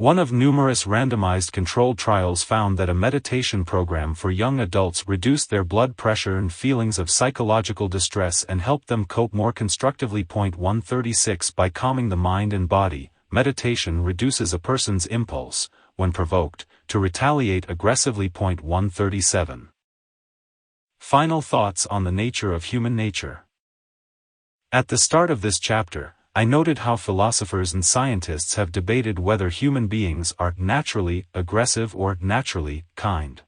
One of numerous randomized controlled trials found that a meditation program for young adults reduced their blood pressure and feelings of psychological distress and helped them cope more constructively. 136 By calming the mind and body, meditation reduces a person's impulse, when provoked, to retaliate aggressively. 137 Final thoughts on the nature of human nature. At the start of this chapter, I noted how philosophers and scientists have debated whether human beings are naturally aggressive or naturally kind.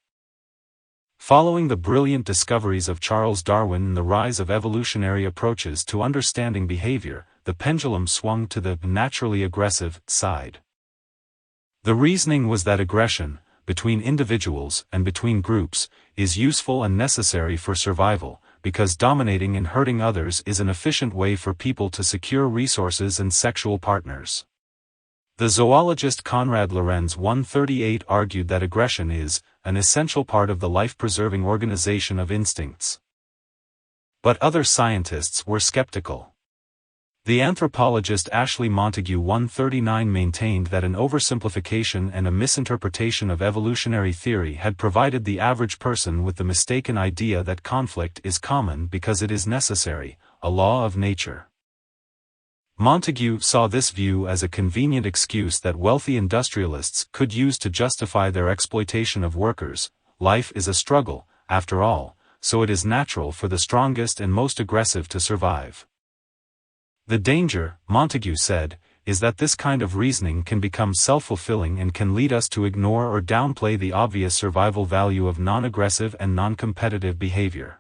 Following the brilliant discoveries of Charles Darwin and the rise of evolutionary approaches to understanding behavior, the pendulum swung to the naturally aggressive side. The reasoning was that aggression, between individuals and between groups, is useful and necessary for survival, because dominating and hurting others is an efficient way for people to secure resources and sexual partners. The zoologist Konrad Lorenz 138 argued that aggression is an essential part of the life-preserving organization of instincts. But other scientists were skeptical. The anthropologist Ashley Montagu 139 maintained that an oversimplification and a misinterpretation of evolutionary theory had provided the average person with the mistaken idea that conflict is common because it is necessary, a law of nature. Montagu saw this view as a convenient excuse that wealthy industrialists could use to justify their exploitation of workers. Life is a struggle, after all, so it is natural for the strongest and most aggressive to survive. The danger, Montagu said, is that this kind of reasoning can become self-fulfilling and can lead us to ignore or downplay the obvious survival value of non-aggressive and non-competitive behavior.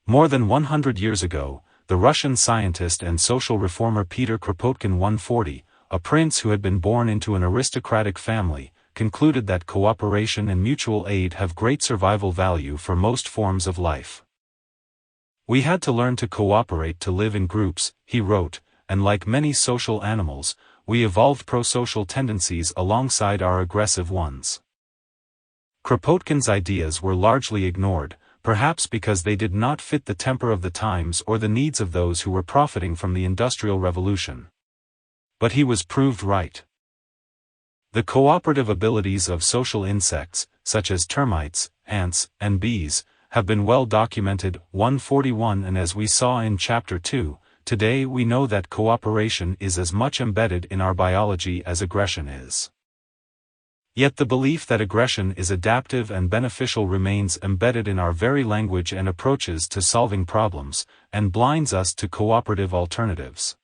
More than 100 years ago, the Russian scientist and social reformer Peter Kropotkin 140, a prince who had been born into an aristocratic family, concluded that cooperation and mutual aid have great survival value for most forms of life. We had to learn to cooperate to live in groups, he wrote, and like many social animals, we evolved pro-social tendencies alongside our aggressive ones. Kropotkin's ideas were largely ignored, perhaps because they did not fit the temper of the times or the needs of those who were profiting from the Industrial Revolution. But he was proved right. The cooperative abilities of social insects, such as termites, ants, and bees, have been well documented. 141 And as we saw in Chapter 2, today we know that cooperation is as much embedded in our biology as aggression is. Yet the belief that aggression is adaptive and beneficial remains embedded in our very language and approaches to solving problems, and blinds us to cooperative alternatives.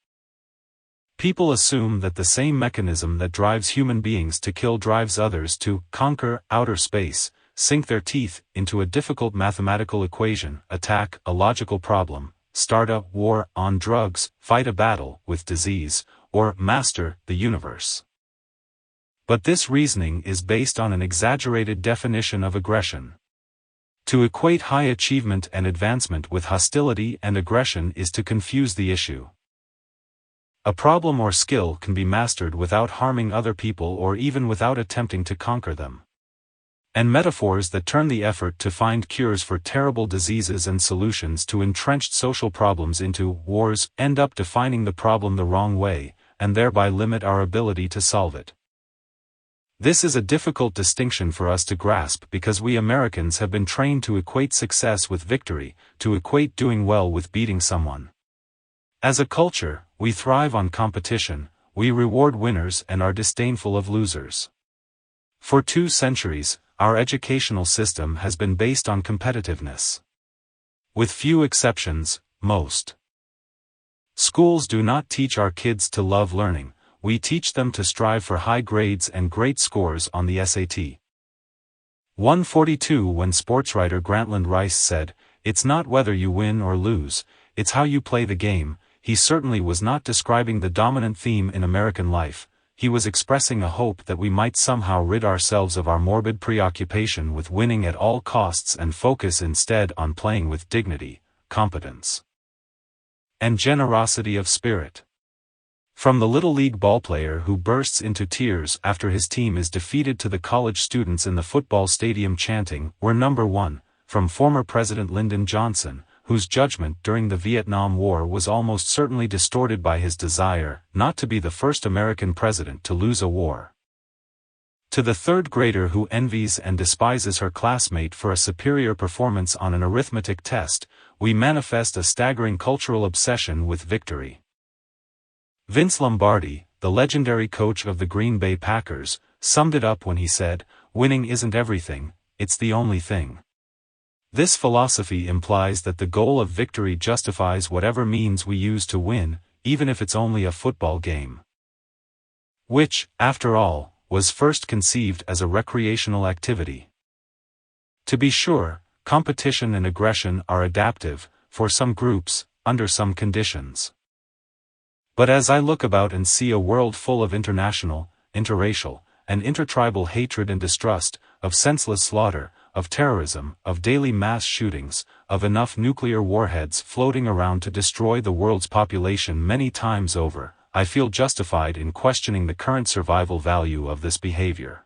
People assume that the same mechanism that drives human beings to kill drives others to conquer outer space, sink their teeth into a difficult mathematical equation, attack a logical problem, start a war on drugs, fight a battle with disease, or master the universe. But this reasoning is based on an exaggerated definition of aggression. To equate high achievement and advancement with hostility and aggression is to confuse the issue. A problem or skill can be mastered without harming other people or even without attempting to conquer them. And metaphors that turn the effort to find cures for terrible diseases and solutions to entrenched social problems into wars end up defining the problem the wrong way, and thereby limit our ability to solve it. This is a difficult distinction for us to grasp because we Americans have been trained to equate success with victory, to equate doing well with beating someone. As a culture, we thrive on competition, we reward winners and are disdainful of losers. For 2 centuries, our educational system has been based on competitiveness. With few exceptions, most schools do not teach our kids to love learning, we teach them to strive for high grades and great scores on the SAT. 142 When sportswriter Grantland Rice said, "It's not whether you win or lose, it's how you play the game," he certainly was not describing the dominant theme in American life. He was expressing a hope that we might somehow rid ourselves of our morbid preoccupation with winning at all costs and focus instead on playing with dignity, competence, and generosity of spirit. From the Little League ballplayer who bursts into tears after his team is defeated to the college students in the football stadium chanting, "We're number one," from former President Lyndon Johnson, whose judgment during the Vietnam War was almost certainly distorted by his desire not to be the first American president to lose a war. To the third grader who envies and despises her classmate for a superior performance on an arithmetic test, we manifest a staggering cultural obsession with victory. Vince Lombardi, the legendary coach of the Green Bay Packers, summed it up when he said, "Winning isn't everything, it's the only thing." This philosophy implies that the goal of victory justifies whatever means we use to win, even if it's only a football game. Which, after all, was first conceived as a recreational activity. To be sure, competition and aggression are adaptive, for some groups, under some conditions. But as I look about and see a world full of international, interracial, and intertribal hatred and distrust, of senseless slaughter, of terrorism, of daily mass shootings, of enough nuclear warheads floating around to destroy the world's population many times over, I feel justified in questioning the current survival value of this behavior.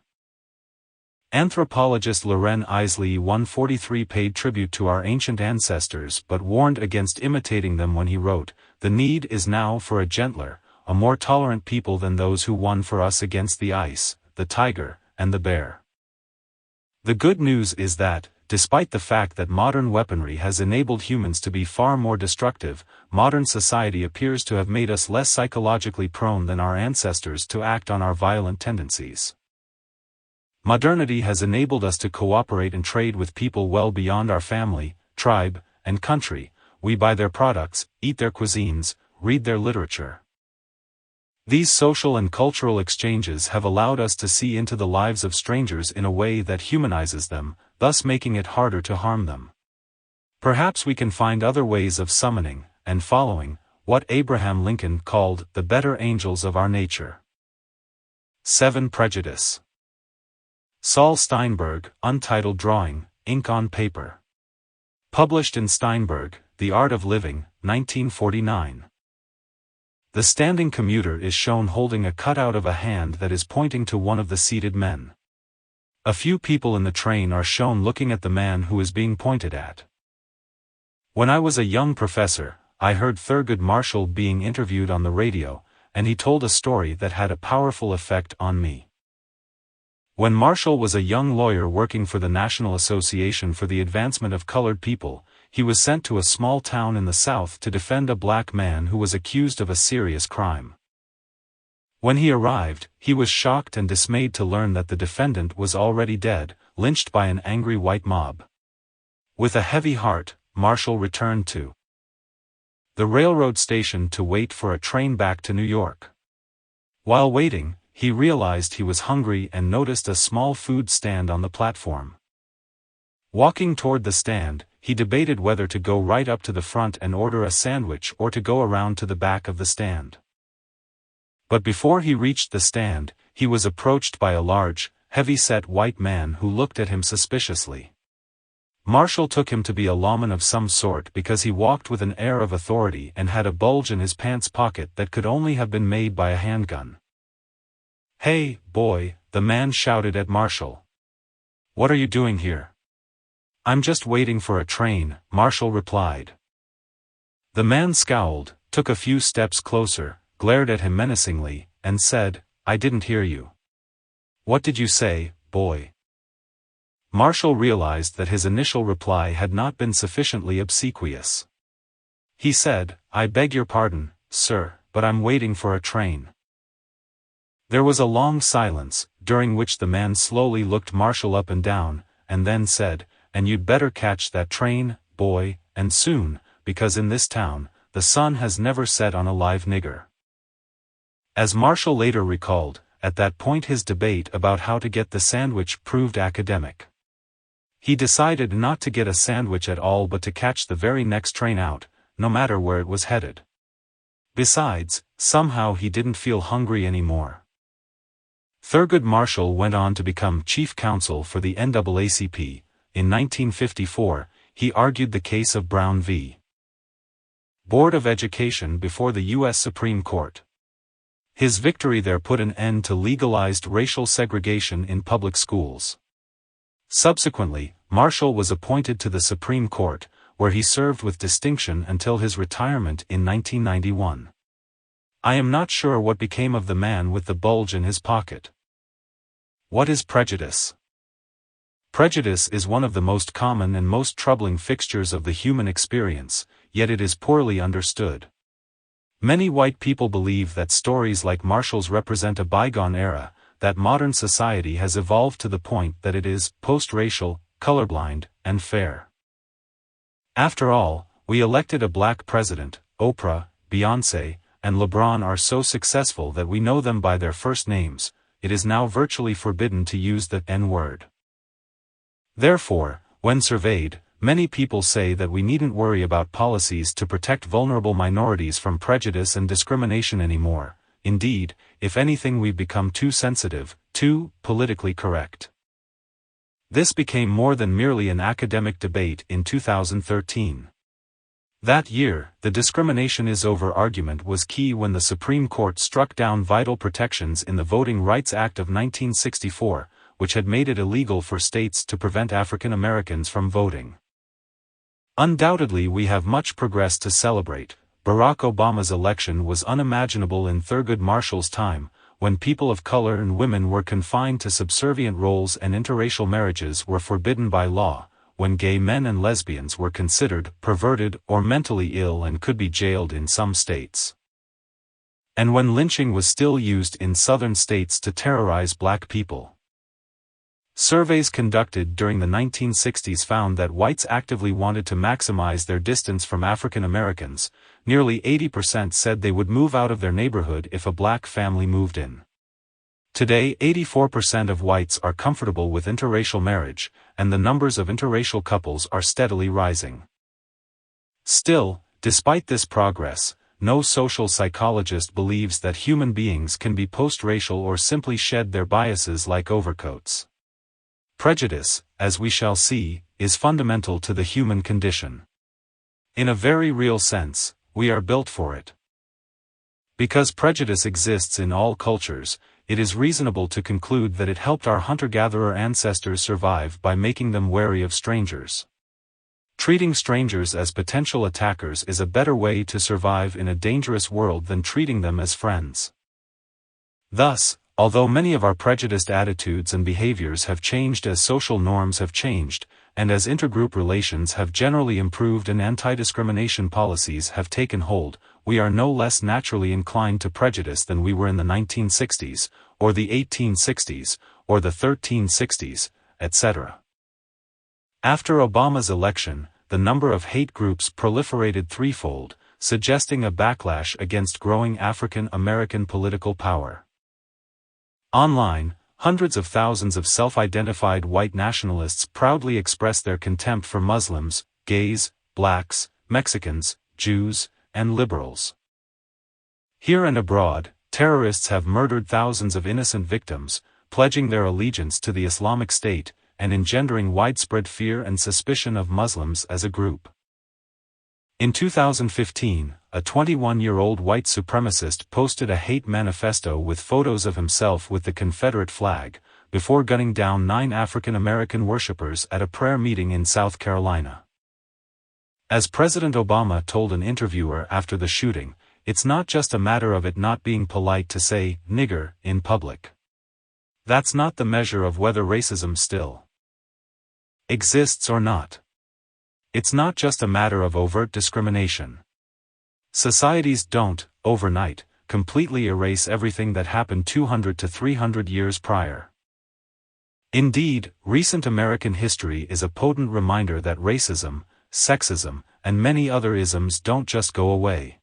Anthropologist Loren Eiseley 143 paid tribute to our ancient ancestors but warned against imitating them when he wrote, "The need is now for a gentler, a more tolerant people than those who won for us against the ice, the tiger, and the bear." The good news is that, despite the fact that modern weaponry has enabled humans to be far more destructive, modern society appears to have made us less psychologically prone than our ancestors to act on our violent tendencies. Modernity has enabled us to cooperate and trade with people well beyond our family, tribe, and country. We buy their products, eat their cuisines, read their literature. These social and cultural exchanges have allowed us to see into the lives of strangers in a way that humanizes them, thus making it harder to harm them. Perhaps we can find other ways of summoning, and following, what Abraham Lincoln called the better angels of our nature. 7. Prejudice. Saul Steinberg, Untitled Drawing, Ink on Paper. Published in Steinberg, The Art of Living, 1949. The standing commuter is shown holding a cutout of a hand that is pointing to one of the seated men. A few people in the train are shown looking at the man who is being pointed at. When I was a young professor, I heard Thurgood Marshall being interviewed on the radio, and he told a story that had a powerful effect on me. When Marshall was a young lawyer working for the National Association for the Advancement of Colored People, he was sent to a small town in the South to defend a black man who was accused of a serious crime. When he arrived, he was shocked and dismayed to learn that the defendant was already dead, lynched by an angry white mob. With a heavy heart, Marshall returned to the railroad station to wait for a train back to New York. While waiting, he realized he was hungry and noticed a small food stand on the platform. Walking toward the stand, he debated whether to go right up to the front and order a sandwich or to go around to the back of the stand. But before he reached the stand, he was approached by a large, heavy-set white man who looked at him suspiciously. Marshall took him to be a lawman of some sort because he walked with an air of authority and had a bulge in his pants pocket that could only have been made by a handgun. "Hey, boy," the man shouted at Marshall. "What are you doing here?" "I'm just waiting for a train," Marshall replied. The man scowled, took a few steps closer, glared at him menacingly, and said, "I didn't hear you." "What did you say, boy?" Marshall realized that his initial reply had not been sufficiently obsequious. He said, "I beg your pardon, sir, but I'm waiting for a train." There was a long silence, during which the man slowly looked Marshall up and down, and then said, "And you'd better catch that train, boy, and soon, because in this town, the sun has never set on a live nigger." As Marshall later recalled, at that point his debate about how to get the sandwich proved academic. He decided not to get a sandwich at all but to catch the very next train out, no matter where it was headed. Besides, somehow he didn't feel hungry anymore. Thurgood Marshall went on to become chief counsel for the NAACP. In 1954, he argued the case of Brown v. Board of Education before the U.S. Supreme Court. His victory there put an end to legalized racial segregation in public schools. Subsequently, Marshall was appointed to the Supreme Court, where he served with distinction until his retirement in 1991. I am not sure what became of the man with the bulge in his pocket. What is prejudice? Prejudice is one of the most common and most troubling fixtures of the human experience, yet it is poorly understood. Many white people believe that stories like Marshall's represent a bygone era, that modern society has evolved to the point that it is post-racial, colorblind, and fair. After all, we elected a black president. Oprah, Beyoncé, and LeBron are so successful that we know them by their first names. It is now virtually forbidden to use the N-word. Therefore, when surveyed, many people say that we needn't worry about policies to protect vulnerable minorities from prejudice and discrimination anymore. Indeed, if anything, we've become too sensitive, too politically correct. This became more than merely an academic debate in 2013. That year, the discrimination is over argument was key when the Supreme Court struck down vital protections in the Voting Rights Act of 1964, which had made it illegal for states to prevent African Americans from voting. Undoubtedly, we have much progress to celebrate. Barack Obama's election was unimaginable in Thurgood Marshall's time, when people of color and women were confined to subservient roles and interracial marriages were forbidden by law, when gay men and lesbians were considered perverted or mentally ill and could be jailed in some states, and when lynching was still used in southern states to terrorize black people. Surveys conducted during the 1960s found that whites actively wanted to maximize their distance from African Americans. Nearly 80% said they would move out of their neighborhood if a black family moved in. Today, 84% of whites are comfortable with interracial marriage, and the numbers of interracial couples are steadily rising. Still, despite this progress, no social psychologist believes that human beings can be post-racial or simply shed their biases like overcoats. Prejudice, as we shall see, is fundamental to the human condition. In a very real sense, we are built for it. Because prejudice exists in all cultures, it is reasonable to conclude that it helped our hunter-gatherer ancestors survive by making them wary of strangers. Treating strangers as potential attackers is a better way to survive in a dangerous world than treating them as friends. Thus, although many of our prejudiced attitudes and behaviors have changed as social norms have changed, and as intergroup relations have generally improved and anti-discrimination policies have taken hold, we are no less naturally inclined to prejudice than we were in the 1960s, or the 1860s, or the 1360s, etc. After Obama's election, the number of hate groups proliferated threefold, suggesting a backlash against growing African American political power. Online, hundreds of thousands of self-identified white nationalists proudly express their contempt for Muslims, gays, blacks, Mexicans, Jews, and liberals. Here and abroad, terrorists have murdered thousands of innocent victims, pledging their allegiance to the Islamic State, and engendering widespread fear and suspicion of Muslims as a group. In 2015, a 21-year-old white supremacist posted a hate manifesto with photos of himself with the Confederate flag, before gunning down 9 African American worshippers at a prayer meeting in South Carolina. As President Obama told an interviewer after the shooting, it's not just a matter of it not being polite to say "nigger" in public. That's not the measure of whether racism still exists or not. It's not just a matter of overt discrimination. Societies don't, overnight, completely erase everything that happened 200 to 300 years prior. Indeed, recent American history is a potent reminder that racism, sexism, and many other isms don't just go away.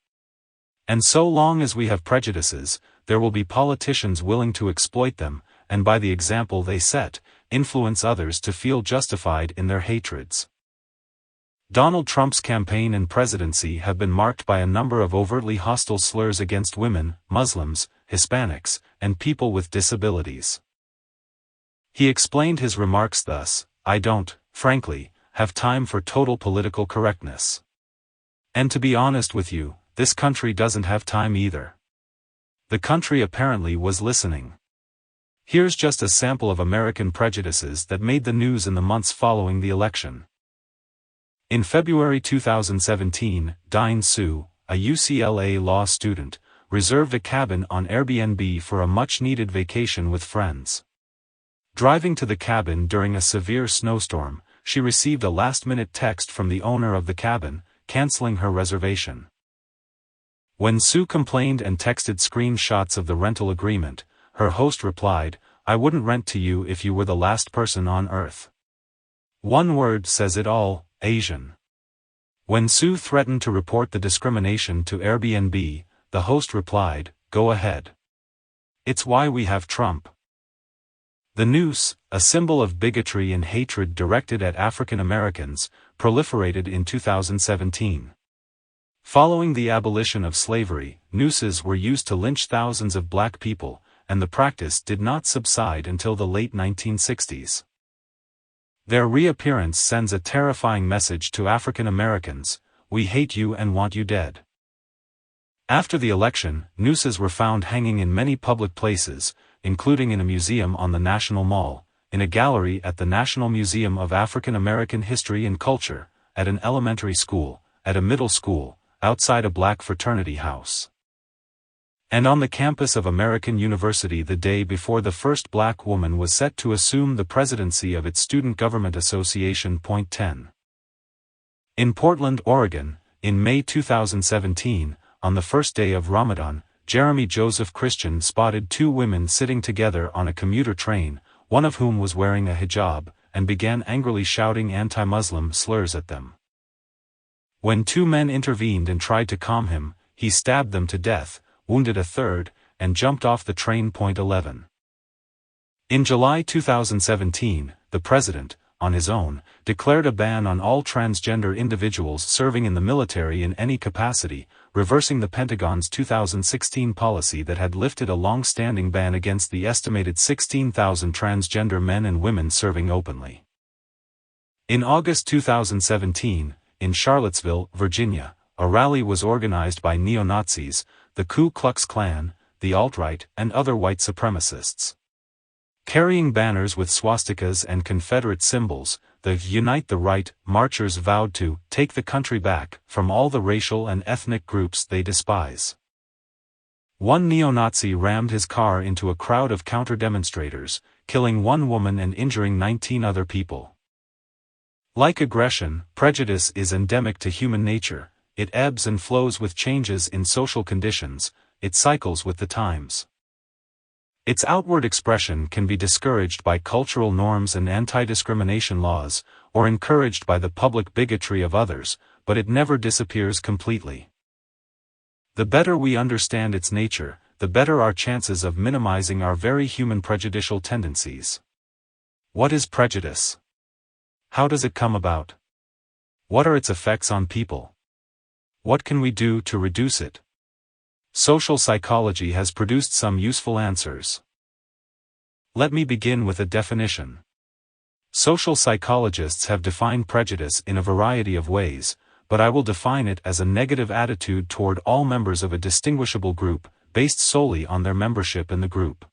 And so long as we have prejudices, there will be politicians willing to exploit them, and by the example they set, influence others to feel justified in their hatreds. Donald Trump's campaign and presidency have been marked by a number of overtly hostile slurs against women, Muslims, Hispanics, and people with disabilities. He explained his remarks thus: "I don't, frankly, have time for total political correctness. And to be honest with you, this country doesn't have time either." The country apparently was listening. Here's just a sample of American prejudices that made the news in the months following the election. In February 2017, Diane Sue, a UCLA law student, reserved a cabin on Airbnb for a much-needed vacation with friends. Driving to the cabin during a severe snowstorm, she received a last-minute text from the owner of the cabin, canceling her reservation. When Sue complained and texted screenshots of the rental agreement, her host replied, "I wouldn't rent to you if you were the last person on earth." One word says it all: Asian. When Sue threatened to report the discrimination to Airbnb, the host replied, "Go ahead. It's why we have Trump." The noose, a symbol of bigotry and hatred directed at African Americans, proliferated in 2017. Following the abolition of slavery, nooses were used to lynch thousands of black people, and the practice did not subside until the late 1960s. Their reappearance sends a terrifying message to African Americans: we hate you and want you dead. After the election, nooses were found hanging in many public places, including in a museum on the National Mall, in a gallery at the National Museum of African American History and Culture, at an elementary school, at a middle school, outside a black fraternity house, and on the campus of American University the day before the first black woman was set to assume the presidency of its Student Government Association. 10. In Portland, Oregon, in May 2017, on the first day of Ramadan, Jeremy Joseph Christian spotted two women sitting together on a commuter train, one of whom was wearing a hijab, and began angrily shouting anti-Muslim slurs at them. When two men intervened and tried to calm him, he stabbed them to death, wounded a third, and jumped off the train. 11. In July 2017, the president, on his own, declared a ban on all transgender individuals serving in the military in any capacity, reversing the Pentagon's 2016 policy that had lifted a long-standing ban against the estimated 16,000 transgender men and women serving openly. In August 2017, in Charlottesville, Virginia, a rally was organized by neo-Nazis, the Ku Klux Klan, the alt-right, and other white supremacists. Carrying banners with swastikas and Confederate symbols, the Unite the Right marchers vowed to take the country back from all the racial and ethnic groups they despise. One neo-Nazi rammed his car into a crowd of counter-demonstrators, killing one woman and injuring 19 other people. Like aggression, prejudice is endemic to human nature. It ebbs and flows with changes in social conditions, it cycles with the times. Its outward expression can be discouraged by cultural norms and anti-discrimination laws, or encouraged by the public bigotry of others, but it never disappears completely. The better we understand its nature, the better our chances of minimizing our very human prejudicial tendencies. What is prejudice? How does it come about? What are its effects on people? What can we do to reduce it? Social psychology has produced some useful answers. Let me begin with a definition. Social psychologists have defined prejudice in a variety of ways, but I will define it as a negative attitude toward all members of a distinguishable group, based solely on their membership in the group.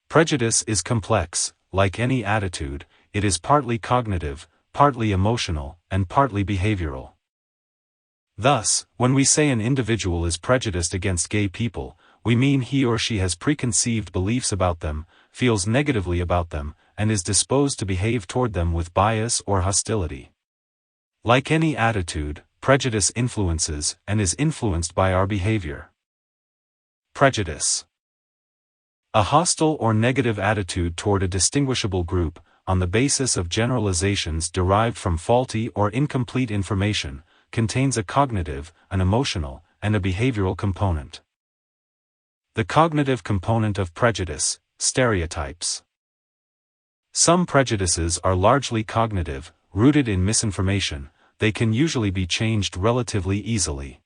Prejudice is complex. Like any attitude, it is partly cognitive, partly emotional, and partly behavioral. Thus, when we say an individual is prejudiced against gay people, we mean he or she has preconceived beliefs about them, feels negatively about them, and is disposed to behave toward them with bias or hostility. Like any attitude, prejudice influences and is influenced by our behavior. Prejudice. A hostile or negative attitude toward a distinguishable group, on the basis of generalizations derived from faulty or incomplete information, contains a cognitive, an emotional, and a behavioral component. The cognitive component of prejudice: stereotypes. Some prejudices are largely cognitive, rooted in misinformation. They can usually be changed relatively easily.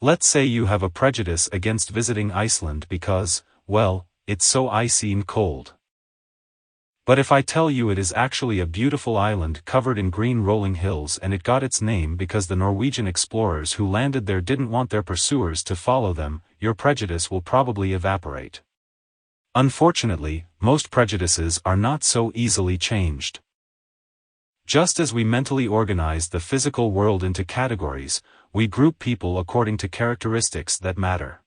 Let's say you have a prejudice against visiting Iceland because, well, it's so icy and cold. But if I tell you it is actually a beautiful island covered in green rolling hills and it got its name because the Norwegian explorers who landed there didn't want their pursuers to follow them, your prejudice will probably evaporate. Unfortunately, most prejudices are not so easily changed. Just as we mentally organize the physical world into categories, we group people according to characteristics that matter.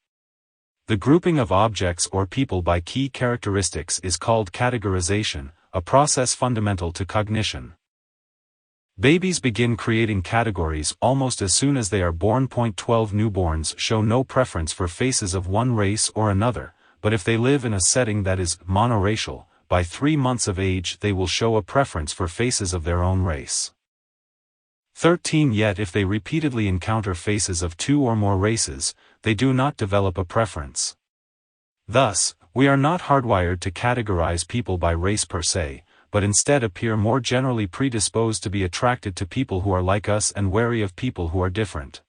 The grouping of objects or people by key characteristics is called categorization, a process fundamental to cognition. Babies begin creating categories almost as soon as they are born. 12 Newborns show no preference for faces of one race or another, but if they live in a setting that is monoracial, by 3 months of age they will show a preference for faces of their own race. 13 Yet if they repeatedly encounter faces of 2 or more races, they do not develop a preference. Thus, we are not hardwired to categorize people by race per se, but instead appear more generally predisposed to be attracted to people who are like us and wary of people who are different.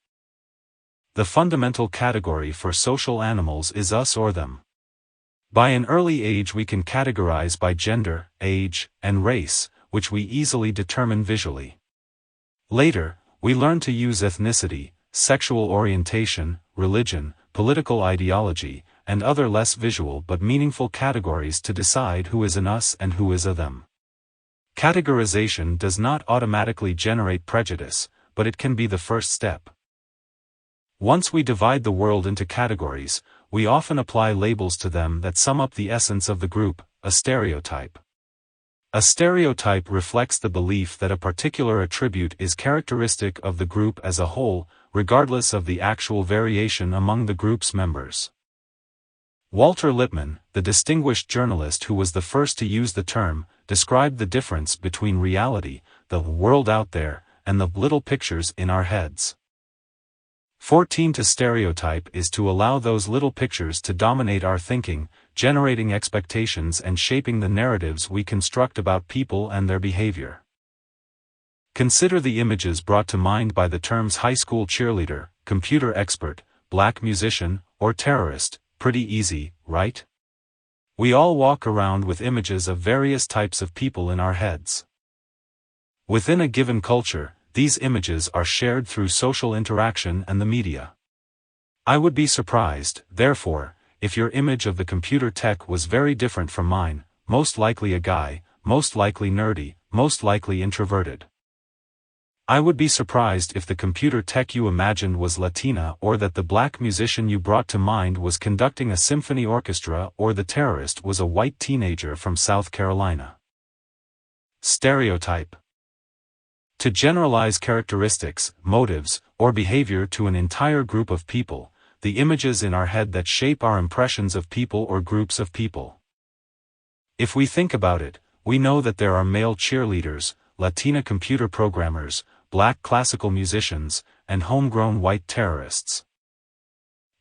The fundamental category for social animals is us or them. By an early age we can categorize by gender, age, and race, which we easily determine visually. Later, we learn to use ethnicity, sexual orientation, religion, political ideology, and other less visual but meaningful categories to decide who is an us and who is a them. Categorization does not automatically generate prejudice, but it can be the first step. Once we divide the world into categories, we often apply labels to them that sum up the essence of the group, a stereotype. A stereotype reflects the belief that a particular attribute is characteristic of the group as a whole, regardless of the actual variation among the group's members. Walter Lippmann, the distinguished journalist who was the first to use the term, described the difference between reality, the world out there, and the little pictures in our heads. 14 To stereotype is to allow those little pictures to dominate our thinking, generating expectations and shaping the narratives we construct about people and their behavior. Consider the images brought to mind by the terms high school cheerleader, computer expert, black musician, or terrorist. Pretty easy, right? We all walk around with images of various types of people in our heads. Within a given culture, these images are shared through social interaction and the media. I would be surprised, therefore, if your image of the computer tech was very different from mine, most likely a guy, most likely nerdy, most likely introverted. I would be surprised if the computer tech you imagined was Latina or that the black musician you brought to mind was conducting a symphony orchestra or the terrorist was a white teenager from South Carolina. Stereotype. To generalize characteristics, motives, or behavior to an entire group of people, the images in our head that shape our impressions of people or groups of people. If we think about it, we know that there are male cheerleaders, Latina computer programmers, black classical musicians, and homegrown white terrorists.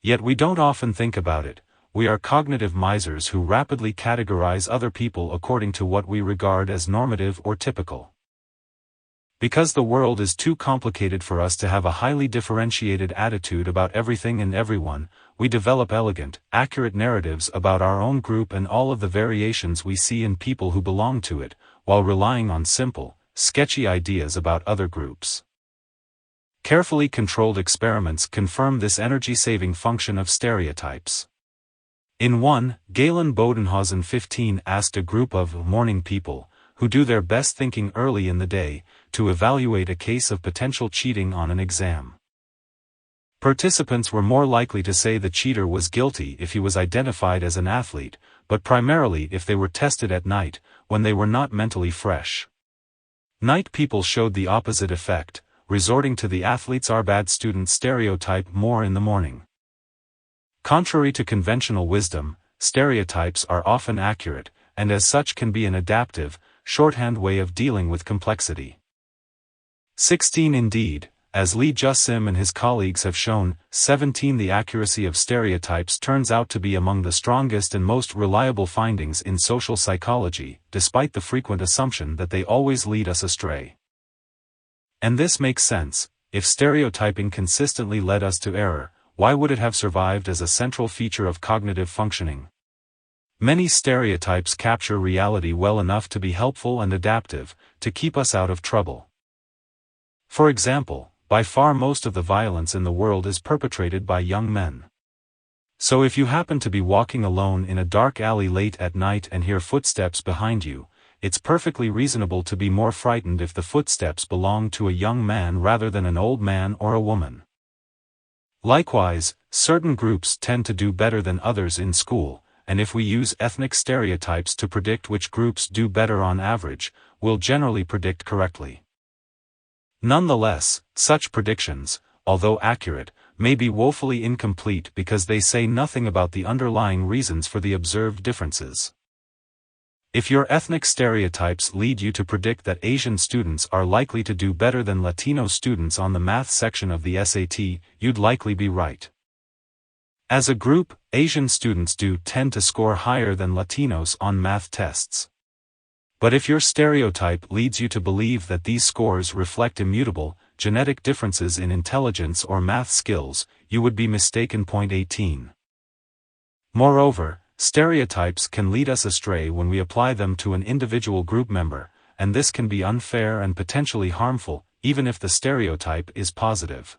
Yet we don't often think about it. We are cognitive misers who rapidly categorize other people according to what we regard as normative or typical. Because the world is too complicated for us to have a highly differentiated attitude about everything and everyone, we develop elegant, accurate narratives about our own group and all of the variations we see in people who belong to it, while relying on simple, sketchy ideas about other groups. Carefully controlled experiments confirm this energy-saving function of stereotypes. In one, Galen Bodenhausen 15 asked a group of morning people, who do their best thinking early in the day, to evaluate a case of potential cheating on an exam. Participants were more likely to say the cheater was guilty if he was identified as an athlete, but primarily if they were tested at night, when they were not mentally fresh. Night people showed the opposite effect, resorting to the athletes are bad student stereotype more in the morning. Contrary to conventional wisdom, stereotypes are often accurate, and as such can be an adaptive, shorthand way of dealing with complexity. 16 Indeed, as Lee Jussim and his colleagues have shown, 17 The accuracy of stereotypes turns out to be among the strongest and most reliable findings in social psychology, despite the frequent assumption that they always lead us astray. And this makes sense. If stereotyping consistently led us to error, why would it have survived as a central feature of cognitive functioning? Many stereotypes capture reality well enough to be helpful and adaptive, to keep us out of trouble. For example, by far most of the violence in the world is perpetrated by young men. So if you happen to be walking alone in a dark alley late at night and hear footsteps behind you, it's perfectly reasonable to be more frightened if the footsteps belong to a young man rather than an old man or a woman. Likewise, certain groups tend to do better than others in school, and if we use ethnic stereotypes to predict which groups do better on average, we'll generally predict correctly. Nonetheless, such predictions, although accurate, may be woefully incomplete because they say nothing about the underlying reasons for the observed differences. If your ethnic stereotypes lead you to predict that Asian students are likely to do better than Latino students on the math section of the SAT, you'd likely be right. As a group, Asian students do tend to score higher than Latinos on math tests. But if your stereotype leads you to believe that these scores reflect immutable, genetic differences in intelligence or math skills, you would be mistaken. Point 18. Moreover, stereotypes can lead us astray when we apply them to an individual group member, and this can be unfair and potentially harmful, even if the stereotype is positive.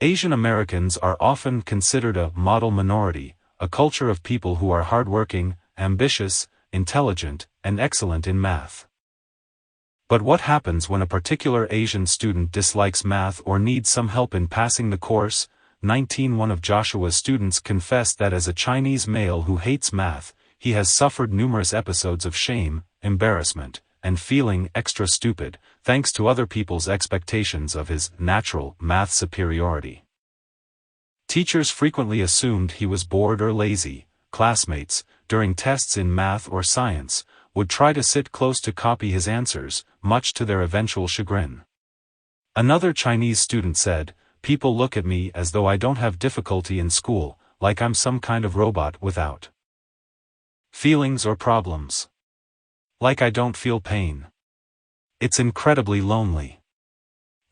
Asian Americans are often considered a model minority, a culture of people who are hardworking, ambitious, intelligent, and excellent in math. But what happens when a particular Asian student dislikes math or needs some help in passing the course? 19. One of Joshua's students confessed that as a Chinese male who hates math, he has suffered numerous episodes of shame, embarrassment, and feeling extra stupid, thanks to other people's expectations of his natural math superiority. Teachers frequently assumed he was bored or lazy. Classmates, during tests in math or science, would try to sit close to copy his answers, much to their eventual chagrin. Another Chinese student said, "People look at me as though I don't have difficulty in school, like I'm some kind of robot without feelings or problems. Like I don't feel pain. It's incredibly lonely."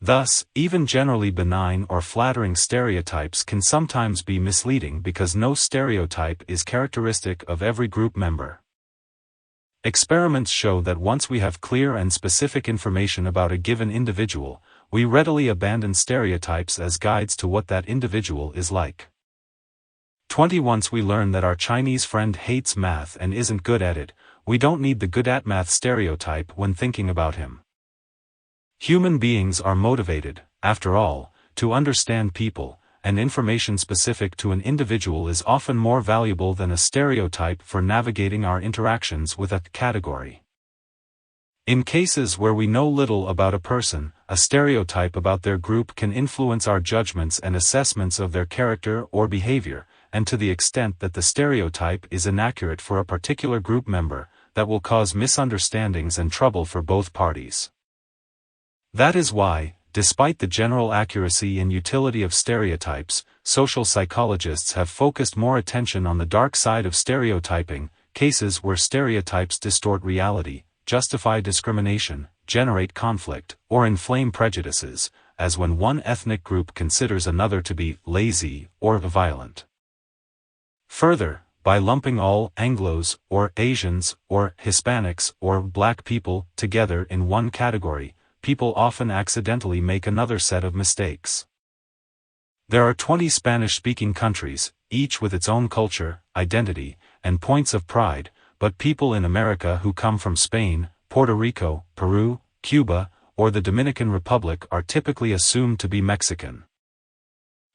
Thus, even generally benign or flattering stereotypes can sometimes be misleading because no stereotype is characteristic of every group member. Experiments show that once we have clear and specific information about a given individual, we readily abandon stereotypes as guides to what that individual is like. 20. Once we learn that our Chinese friend hates math and isn't good at it, we don't need the good at math stereotype when thinking about him. Human beings are motivated, after all, to understand people, and information specific to an individual is often more valuable than a stereotype for navigating our interactions with a category. In cases where we know little about a person, a stereotype about their group can influence our judgments and assessments of their character or behavior, and to the extent that the stereotype is inaccurate for a particular group member, that will cause misunderstandings and trouble for both parties. That is why, despite the general accuracy and utility of stereotypes, social psychologists have focused more attention on the dark side of stereotyping, cases where stereotypes distort reality, justify discrimination, generate conflict, or inflame prejudices, as when one ethnic group considers another to be lazy or violent. Further, by lumping all Anglos, or Asians, or Hispanics, or Black people together in one category, people often accidentally make another set of mistakes. There are 20 Spanish-speaking countries, each with its own culture, identity, and points of pride, but people in America who come from Spain, Puerto Rico, Peru, Cuba, or the Dominican Republic are typically assumed to be Mexican.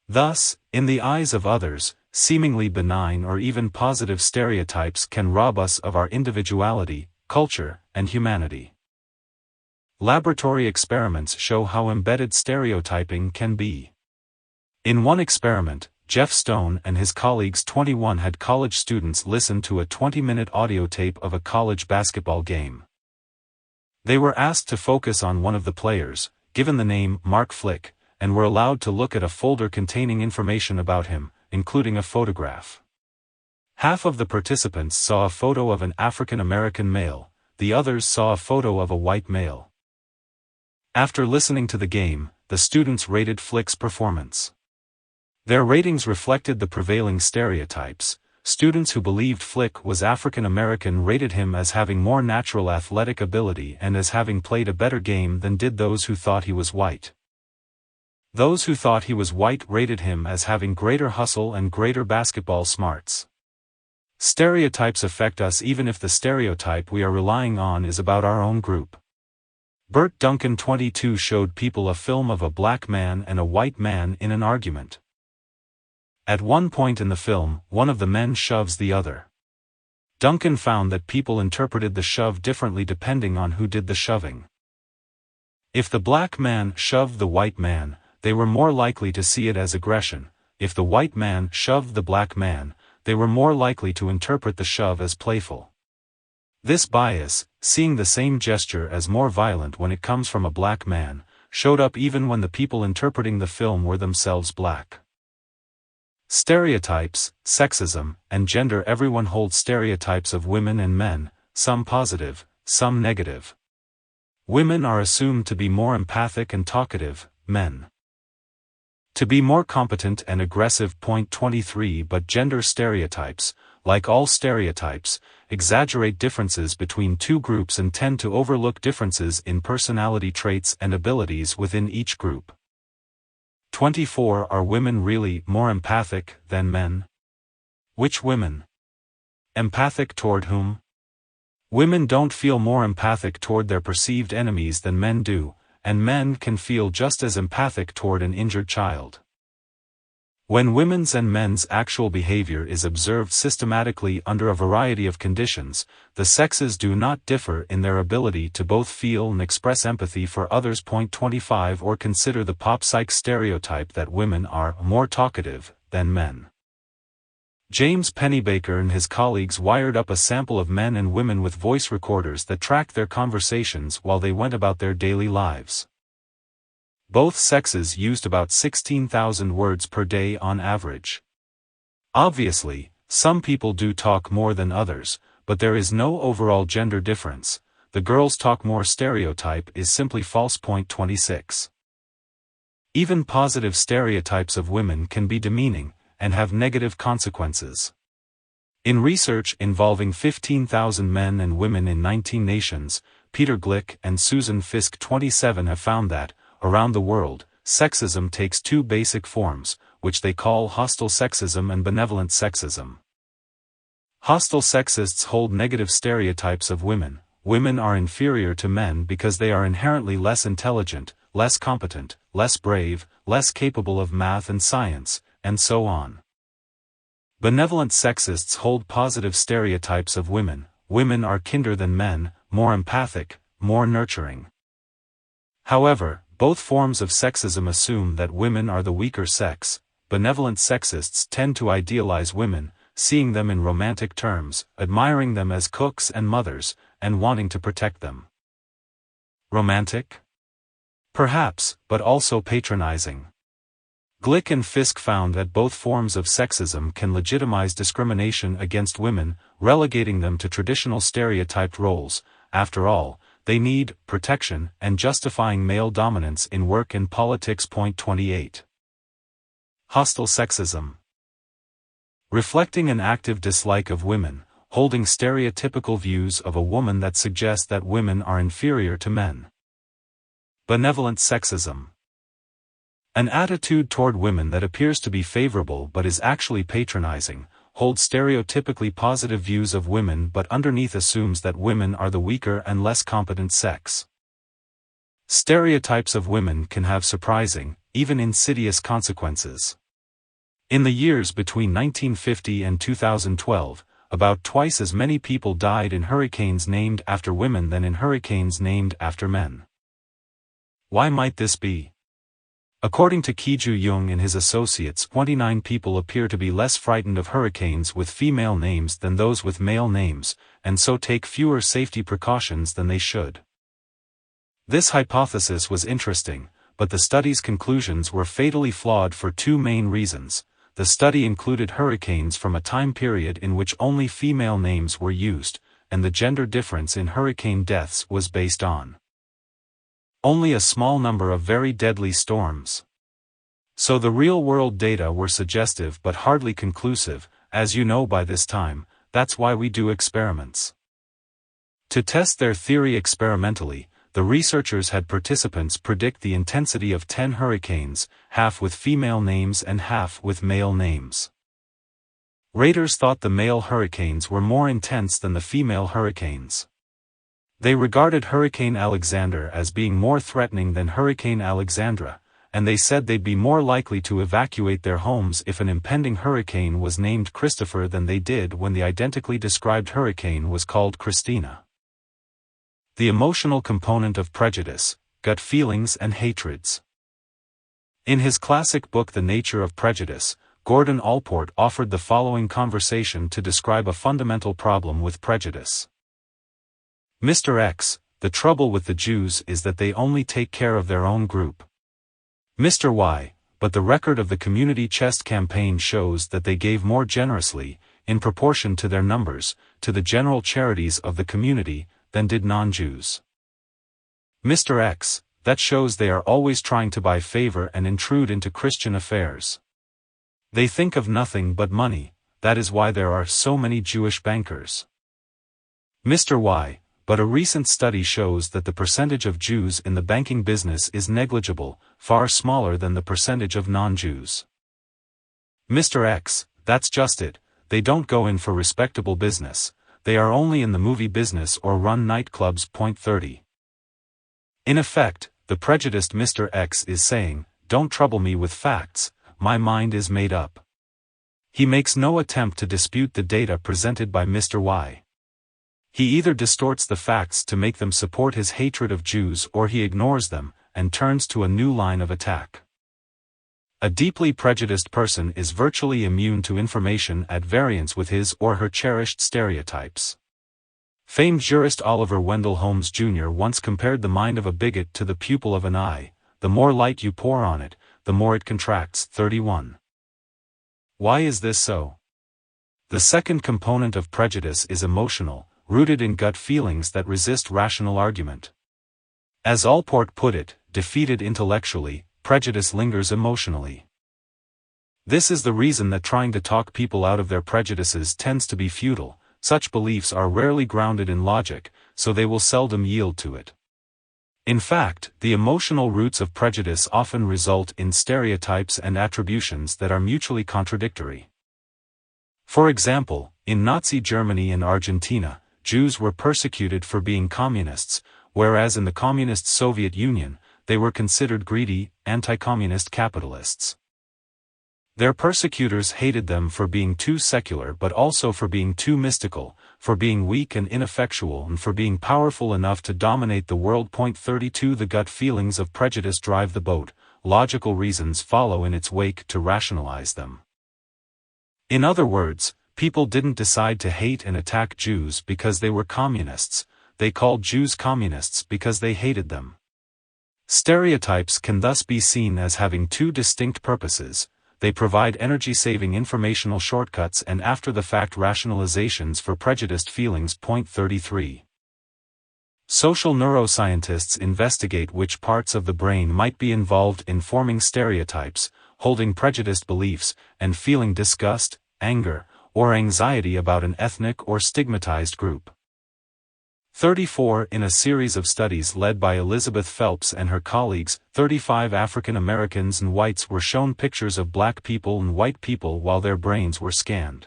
Thus, in the eyes of others, seemingly benign or even positive stereotypes can rob us of our individuality, culture, and humanity. Laboratory experiments show how embedded stereotyping can be. In one experiment, Jeff Stone and his colleagues 21 had college students listen to a 20-minute audio tape of a college basketball game. They were asked to focus on one of the players, given the name Mark Flick, and were allowed to look at a folder containing information about him, including a photograph. Half of the participants saw a photo of an African American male, the others saw a photo of a white male. After listening to the game, the students rated Flick's performance. Their ratings reflected the prevailing stereotypes. Students who believed Flick was African American rated him as having more natural athletic ability and as having played a better game than did those who thought he was white. Those who thought he was white rated him as having greater hustle and greater basketball smarts. Stereotypes affect us even if the stereotype we are relying on is about our own group. Burt Duncan 22 showed people a film of a black man and a white man in an argument. At one point in the film, one of the men shoves the other. Duncan found that people interpreted the shove differently depending on who did the shoving. If the black man shoved the white man, they were more likely to see it as aggression. If the white man shoved the black man, they were more likely to interpret the shove as playful. This bias, seeing the same gesture as more violent when it comes from a black man, showed up even when the people interpreting the film were themselves black. Stereotypes, sexism, and gender. Everyone holds stereotypes of women and men, some positive, some negative. Women are assumed to be more empathic and talkative, men to be more competent and aggressive. Point 23. But gender stereotypes, like all stereotypes, exaggerate differences between two groups and tend to overlook differences in personality traits and abilities within each group. 24. Are women really more empathic than men? Which women? Empathic toward whom? Women don't feel more empathic toward their perceived enemies than men do, and men can feel just as empathic toward an injured child. When women's and men's actual behavior is observed systematically under a variety of conditions, the sexes do not differ in their ability to both feel and express empathy for others. Point 25. Or consider the pop psych stereotype that women are more talkative than men. James Pennebaker and his colleagues wired up a sample of men and women with voice recorders that tracked their conversations while they went about their daily lives. Both sexes used about 16,000 words per day on average. Obviously, some people do talk more than others, but there is no overall gender difference. The girls talk more stereotype is simply false. Point 26. Even positive stereotypes of women can be demeaning and have negative consequences. In research involving 15,000 men and women in 19 nations, Peter Glick and Susan Fisk 27 have found that, around the world, sexism takes two basic forms, which they call hostile sexism and benevolent sexism. Hostile sexists hold negative stereotypes of women. Women are inferior to men because they are inherently less intelligent, less competent, less brave, less capable of math and science, and so on. Benevolent sexists hold positive stereotypes of women. Women are kinder than men, more empathic, more nurturing. However, both forms of sexism assume that women are the weaker sex. Benevolent sexists tend to idealize women, seeing them in romantic terms, admiring them as cooks and mothers, and wanting to protect them. Romantic? Perhaps, but also patronizing. Glick and Fisk found that both forms of sexism can legitimize discrimination against women, relegating them to traditional stereotyped roles. After all, they need protection and justifying male dominance in work and politics. Point 28. Hostile sexism. Reflecting an active dislike of women, holding stereotypical views of a woman that suggest that women are inferior to men. Benevolent sexism. An attitude toward women that appears to be favorable but is actually patronizing, holds stereotypically positive views of women but underneath assumes that women are the weaker and less competent sex. Stereotypes of women can have surprising, even insidious consequences. In the years between 1950 and 2012, about twice as many people died in hurricanes named after women than in hurricanes named after men. Why might this be? According to Ki-Ju Jung and his associates, 29 people appear to be less frightened of hurricanes with female names than those with male names, and so take fewer safety precautions than they should. This hypothesis was interesting, but the study's conclusions were fatally flawed for two main reasons. The study included hurricanes from a time period in which only female names were used, and the gender difference in hurricane deaths was based on only a small number of very deadly storms. So the real-world data were suggestive but hardly conclusive. As you know by this time, that's why we do experiments. To test their theory experimentally, the researchers had participants predict the intensity of 10 hurricanes, half with female names and half with male names. Raters thought the male hurricanes were more intense than the female hurricanes. They regarded Hurricane Alexander as being more threatening than Hurricane Alexandra, and they said they'd be more likely to evacuate their homes if an impending hurricane was named Christopher than they did when the identically described hurricane was called Christina. The emotional component of prejudice, gut feelings and hatreds. In his classic book The Nature of Prejudice, Gordon Allport offered the following conversation to describe a fundamental problem with prejudice. Mr. X, the trouble with the Jews is that they only take care of their own group. Mr. Y, but the record of the Community Chest campaign shows that they gave more generously, in proportion to their numbers, to the general charities of the community, than did non-Jews. Mr. X, that shows they are always trying to buy favor and intrude into Christian affairs. They think of nothing but money, that is why there are so many Jewish bankers. Mr. Y, but a recent study shows that the percentage of Jews in the banking business is negligible, far smaller than the percentage of non-Jews. Mr. X, that's just it, they don't go in for respectable business, they are only in the movie business or run nightclubs. 30. In effect, the prejudiced Mr. X is saying, don't trouble me with facts, my mind is made up. He makes no attempt to dispute the data presented by Mr. Y. He either distorts the facts to make them support his hatred of Jews or he ignores them, and turns to a new line of attack. A deeply prejudiced person is virtually immune to information at variance with his or her cherished stereotypes. Famed jurist Oliver Wendell Holmes Jr. once compared the mind of a bigot to the pupil of an eye, the more light you pour on it, the more it contracts. 31. Why is this so? The second component of prejudice is emotional, rooted in gut feelings that resist rational argument. As Allport put it, defeated intellectually, prejudice lingers emotionally. This is the reason that trying to talk people out of their prejudices tends to be futile. Such beliefs are rarely grounded in logic, so they will seldom yield to it. In fact, the emotional roots of prejudice often result in stereotypes and attributions that are mutually contradictory. For example, in Nazi Germany and Argentina, Jews were persecuted for being communists, whereas in the communist Soviet Union, they were considered greedy, anti-communist capitalists. Their persecutors hated them for being too secular but also for being too mystical, for being weak and ineffectual and for being powerful enough to dominate the world. 32 The gut feelings of prejudice drive the boat, logical reasons follow in its wake to rationalize them. In other words, people didn't decide to hate and attack Jews because they were communists, they called Jews communists because they hated them. Stereotypes can thus be seen as having two distinct purposes. They provide energy-saving informational shortcuts and after-the-fact rationalizations for prejudiced feelings. 33. Social neuroscientists investigate which parts of the brain might be involved in forming stereotypes, holding prejudiced beliefs, and feeling disgust, anger, or anxiety about an ethnic or stigmatized group. 34 In a series of studies led by Elizabeth Phelps and her colleagues, 35 African Americans and whites were shown pictures of black people and white people while their brains were scanned.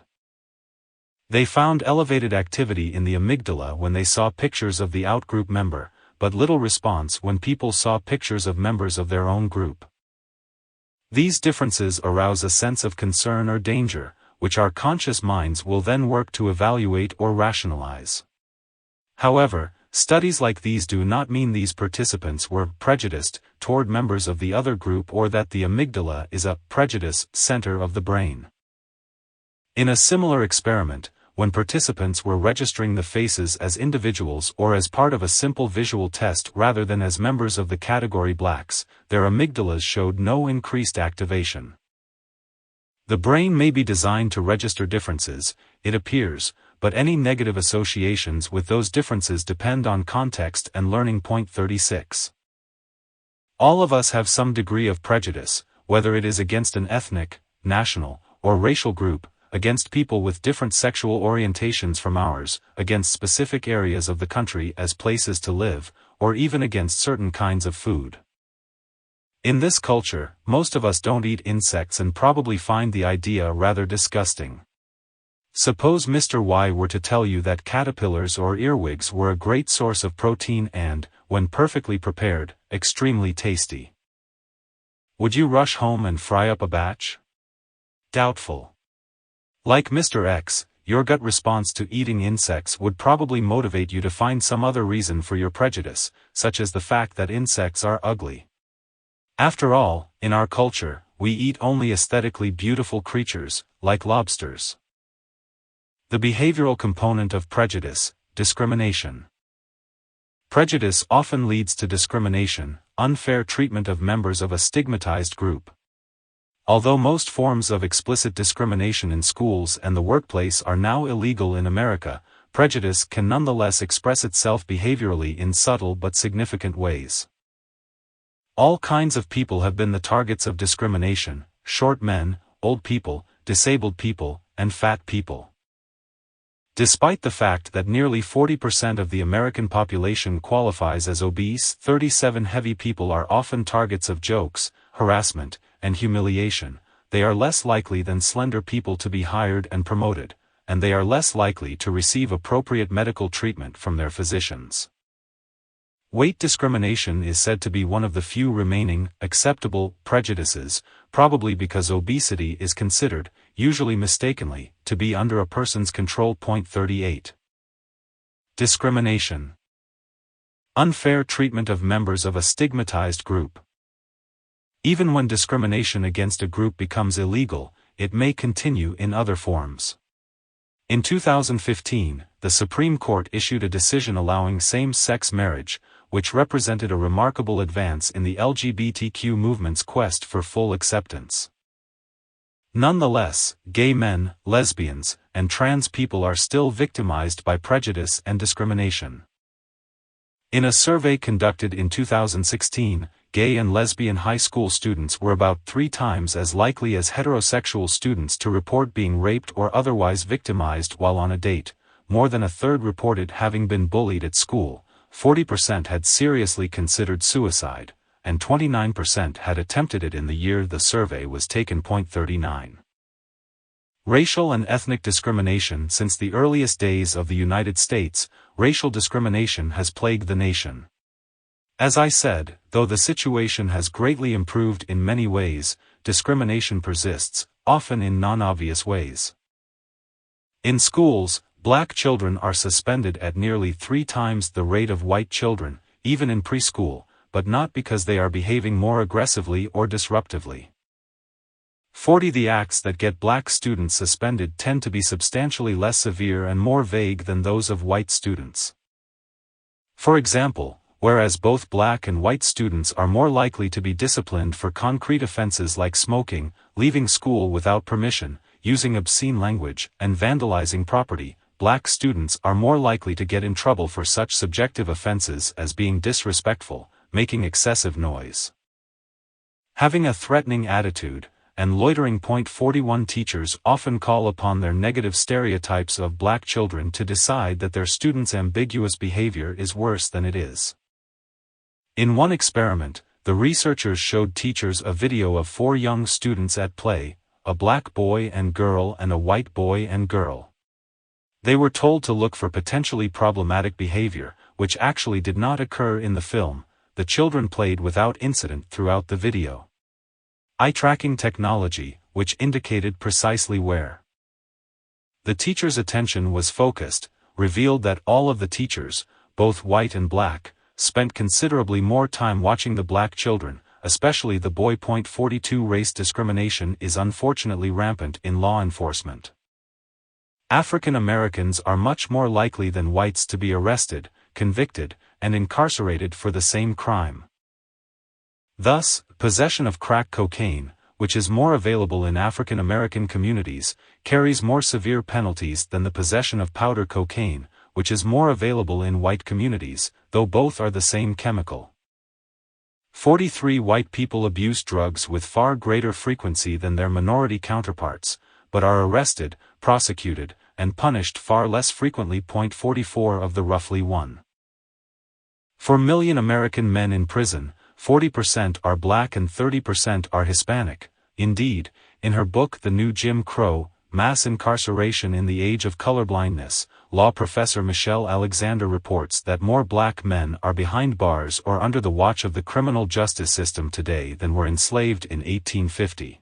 They found elevated activity in the amygdala when they saw pictures of the out-group member, but little response when people saw pictures of members of their own group. These differences arouse a sense of concern or danger, which our conscious minds will then work to evaluate or rationalize. However, studies like these do not mean these participants were prejudiced toward members of the other group or that the amygdala is a prejudice center of the brain. In a similar experiment, when participants were registering the faces as individuals or as part of a simple visual test rather than as members of the category blacks, their amygdalas showed no increased activation. The brain may be designed to register differences, it appears, but any negative associations with those differences depend on context and learning. 36. All of us have some degree of prejudice, whether it is against an ethnic, national, or racial group, against people with different sexual orientations from ours, against specific areas of the country as places to live, or even against certain kinds of food. In this culture, most of us don't eat insects and probably find the idea rather disgusting. Suppose Mr. Y were to tell you that caterpillars or earwigs were a great source of protein and, when perfectly prepared, extremely tasty. Would you rush home and fry up a batch? Doubtful. Like Mr. X, your gut response to eating insects would probably motivate you to find some other reason for your prejudice, such as the fact that insects are ugly. After all, in our culture, we eat only aesthetically beautiful creatures, like lobsters. The behavioral component of prejudice, discrimination. Prejudice often leads to discrimination, unfair treatment of members of a stigmatized group. Although most forms of explicit discrimination in schools and the workplace are now illegal in America, prejudice can nonetheless express itself behaviorally in subtle but significant ways. All kinds of people have been the targets of discrimination: short men, old people, disabled people, and fat people. Despite the fact that nearly 40% of the American population qualifies as obese, 37 heavy people are often targets of jokes, harassment, and humiliation. They are less likely than slender people to be hired and promoted, and they are less likely to receive appropriate medical treatment from their physicians. Weight discrimination is said to be one of the few remaining, acceptable, prejudices, probably because obesity is considered, usually mistakenly, to be under a person's control. 38. Discrimination. Unfair treatment of members of a stigmatized group. Even when discrimination against a group becomes illegal, it may continue in other forms. In 2015, the Supreme Court issued a decision allowing same-sex marriage, which represented a remarkable advance in the LGBTQ movement's quest for full acceptance. Nonetheless, gay men, lesbians, and trans people are still victimized by prejudice and discrimination. In a survey conducted in 2016, gay and lesbian high school students were about 3 times as likely as heterosexual students to report being raped or otherwise victimized while on a date. More than a third reported having been bullied at school, 40% had seriously considered suicide, and 29% had attempted it in the year the survey was taken. 39. Racial and ethnic discrimination. Since the earliest days of the United States, racial discrimination has plagued the nation. As I said, though the situation has greatly improved in many ways, discrimination persists, often in non-obvious ways. In schools, black children are suspended at nearly 3 times the rate of white children, even in preschool, but not because they are behaving more aggressively or disruptively. 40. The acts that get black students suspended tend to be substantially less severe and more vague than those of white students. For example, whereas both black and white students are more likely to be disciplined for concrete offenses like smoking, leaving school without permission, using obscene language, and vandalizing property, black students are more likely to get in trouble for such subjective offenses as being disrespectful, making excessive noise, having a threatening attitude, and loitering. 41. Teachers often call upon their negative stereotypes of black children to decide that their students' ambiguous behavior is worse than it is. In one experiment, the researchers showed teachers a video of 4 young students at play, a black boy and girl and a white boy and girl. They were told to look for potentially problematic behavior, which actually did not occur in the film. The children played without incident throughout the video. Eye tracking technology, which indicated precisely where the teacher's attention was focused, revealed that all of the teachers, both white and black, spent considerably more time watching the black children, especially the boy. 42. Race discrimination is unfortunately rampant in law enforcement. African Americans are much more likely than whites to be arrested, convicted, and incarcerated for the same crime. Thus, possession of crack cocaine, which is more available in African American communities, carries more severe penalties than the possession of powder cocaine, which is more available in white communities, though both are the same chemical. 43. White people abuse drugs with far greater frequency than their minority counterparts, but are arrested, prosecuted, and punished far less frequently. 44. Of the roughly 1.4 million American men in prison, 40% are black and 30% are Hispanic. Indeed, in her book The New Jim Crow, Mass Incarceration in the Age of Colorblindness, law professor Michelle Alexander reports that more black men are behind bars or under the watch of the criminal justice system today than were enslaved in 1850.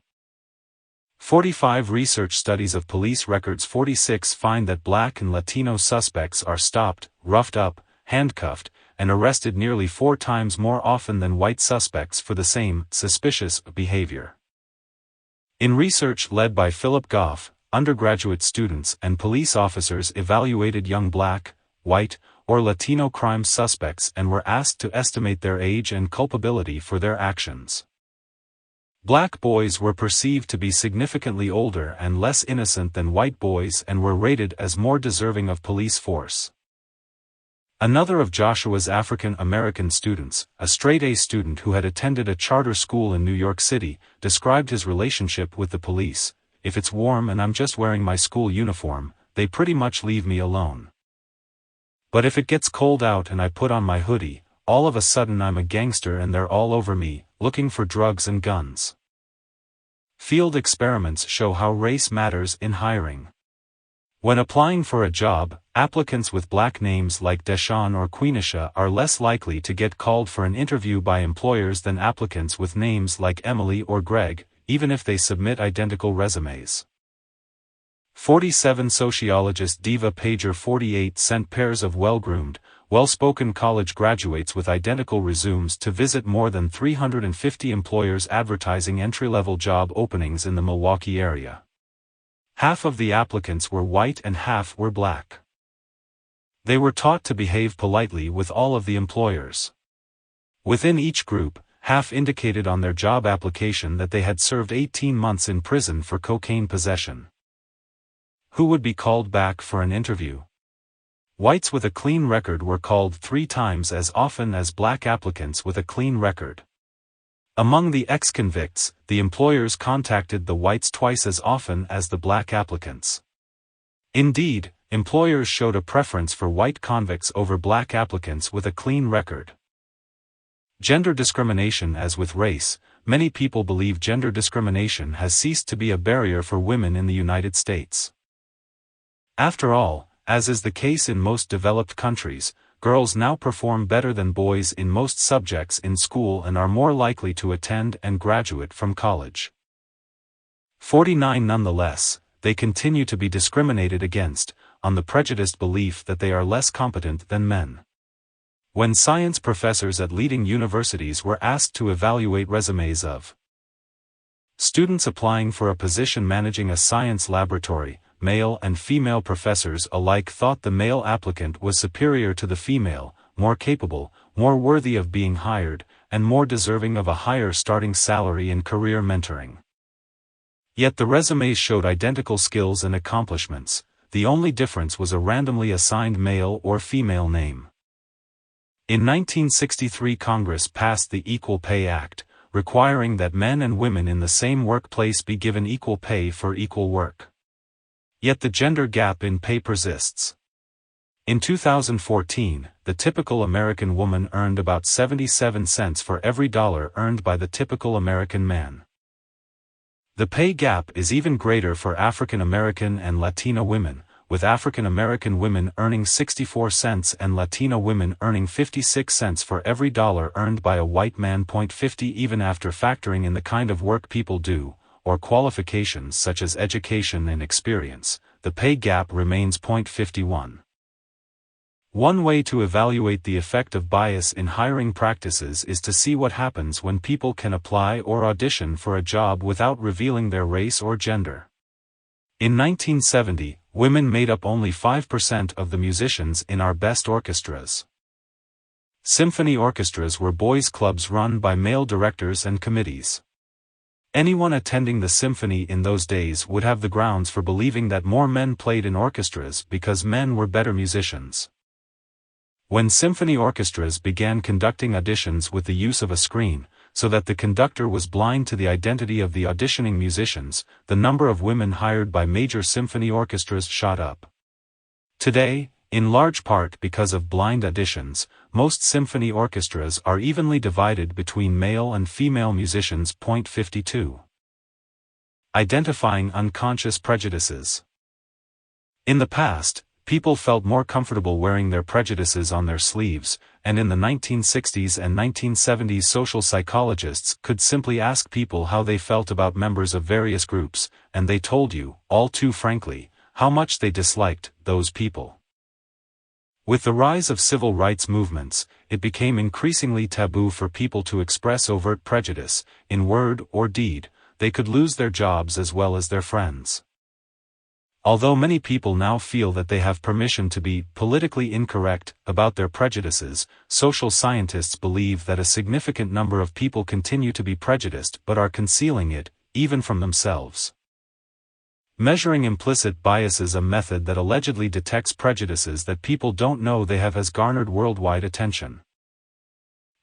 45 research studies of police records 46 find that black and Latino suspects are stopped, roughed up, handcuffed, and arrested nearly 4 times more often than white suspects for the same suspicious behavior. In research led by Philip Goff, undergraduate students and police officers evaluated young black, white, or Latino crime suspects and were asked to estimate their age and culpability for their actions. Black boys were perceived to be significantly older and less innocent than white boys and were rated as more deserving of police force. Another of Joshua's African American students, a straight-A student who had attended a charter school in New York City, described his relationship with the police. "If it's warm and I'm just wearing my school uniform, they pretty much leave me alone. But if it gets cold out and I put on my hoodie, all of a sudden I'm a gangster and they're all over me, looking for drugs and guns." Field experiments show how race matters in hiring. When applying for a job, applicants with black names like Deshaun or Quenisha are less likely to get called for an interview by employers than applicants with names like Emily or Greg, even if they submit identical resumes. 47 Sociologist Diva Pager 48 sent pairs of well-groomed, well-spoken college graduates with identical resumes to visit more than 350 employers advertising entry-level job openings in the Milwaukee area. Half of the applicants were white and half were black. They were taught to behave politely with all of the employers. Within each group, half indicated on their job application that they had served 18 months in prison for cocaine possession. Who would be called back for an interview? Whites with a clean record were called 3 times as often as black applicants with a clean record. Among the ex-convicts, the employers contacted the whites twice as often as the black applicants. Indeed, employers showed a preference for white convicts over black applicants with a clean record. Gender discrimination. As with race, many people believe gender discrimination has ceased to be a barrier for women in the United States. After all, as is the case in most developed countries, girls now perform better than boys in most subjects in school and are more likely to attend and graduate from college. 49 Nonetheless, they continue to be discriminated against, on the prejudiced belief that they are less competent than men. When science professors at leading universities were asked to evaluate resumes of students applying for a position managing a science laboratory, male and female professors alike thought the male applicant was superior to the female, more capable, more worthy of being hired, and more deserving of a higher starting salary and career mentoring. Yet the resumes showed identical skills and accomplishments. The only difference was a randomly assigned male or female name. In 1963, Congress passed the Equal Pay Act, requiring that men and women in the same workplace be given equal pay for equal work. Yet the gender gap in pay persists. In 2014, the typical American woman earned about 77 cents for every dollar earned by the typical American man. The pay gap is even greater for African American and Latino women, with African American women earning 64 cents and Latino women earning 56 cents for every dollar earned by a white man. 50 Even after factoring in the kind of work people do, or qualifications such as education and experience, the pay gap remains 51. One way to evaluate the effect of bias in hiring practices is to see what happens when people can apply or audition for a job without revealing their race or gender. In 1970, women made up only 5% of the musicians in our best orchestras. Symphony orchestras were boys' clubs run by male directors and committees. Anyone attending the symphony in those days would have the grounds for believing that more men played in orchestras because men were better musicians. When symphony orchestras began conducting auditions with the use of a screen, so that the conductor was blind to the identity of the auditioning musicians, the number of women hired by major symphony orchestras shot up. Today, in large part because of blind auditions, most symphony orchestras are evenly divided between male and female musicians. 52. Identifying unconscious prejudices. In the past, people felt more comfortable wearing their prejudices on their sleeves, and in the 1960s and 1970s social psychologists could simply ask people how they felt about members of various groups, and they told you, all too frankly, how much they disliked those people. With the rise of civil rights movements, it became increasingly taboo for people to express overt prejudice, in word or deed. They could lose their jobs as well as their friends. Although many people now feel that they have permission to be politically incorrect about their prejudices, social scientists believe that a significant number of people continue to be prejudiced but are concealing it, even from themselves. Measuring implicit bias is a method that allegedly detects prejudices that people don't know they have has garnered worldwide attention.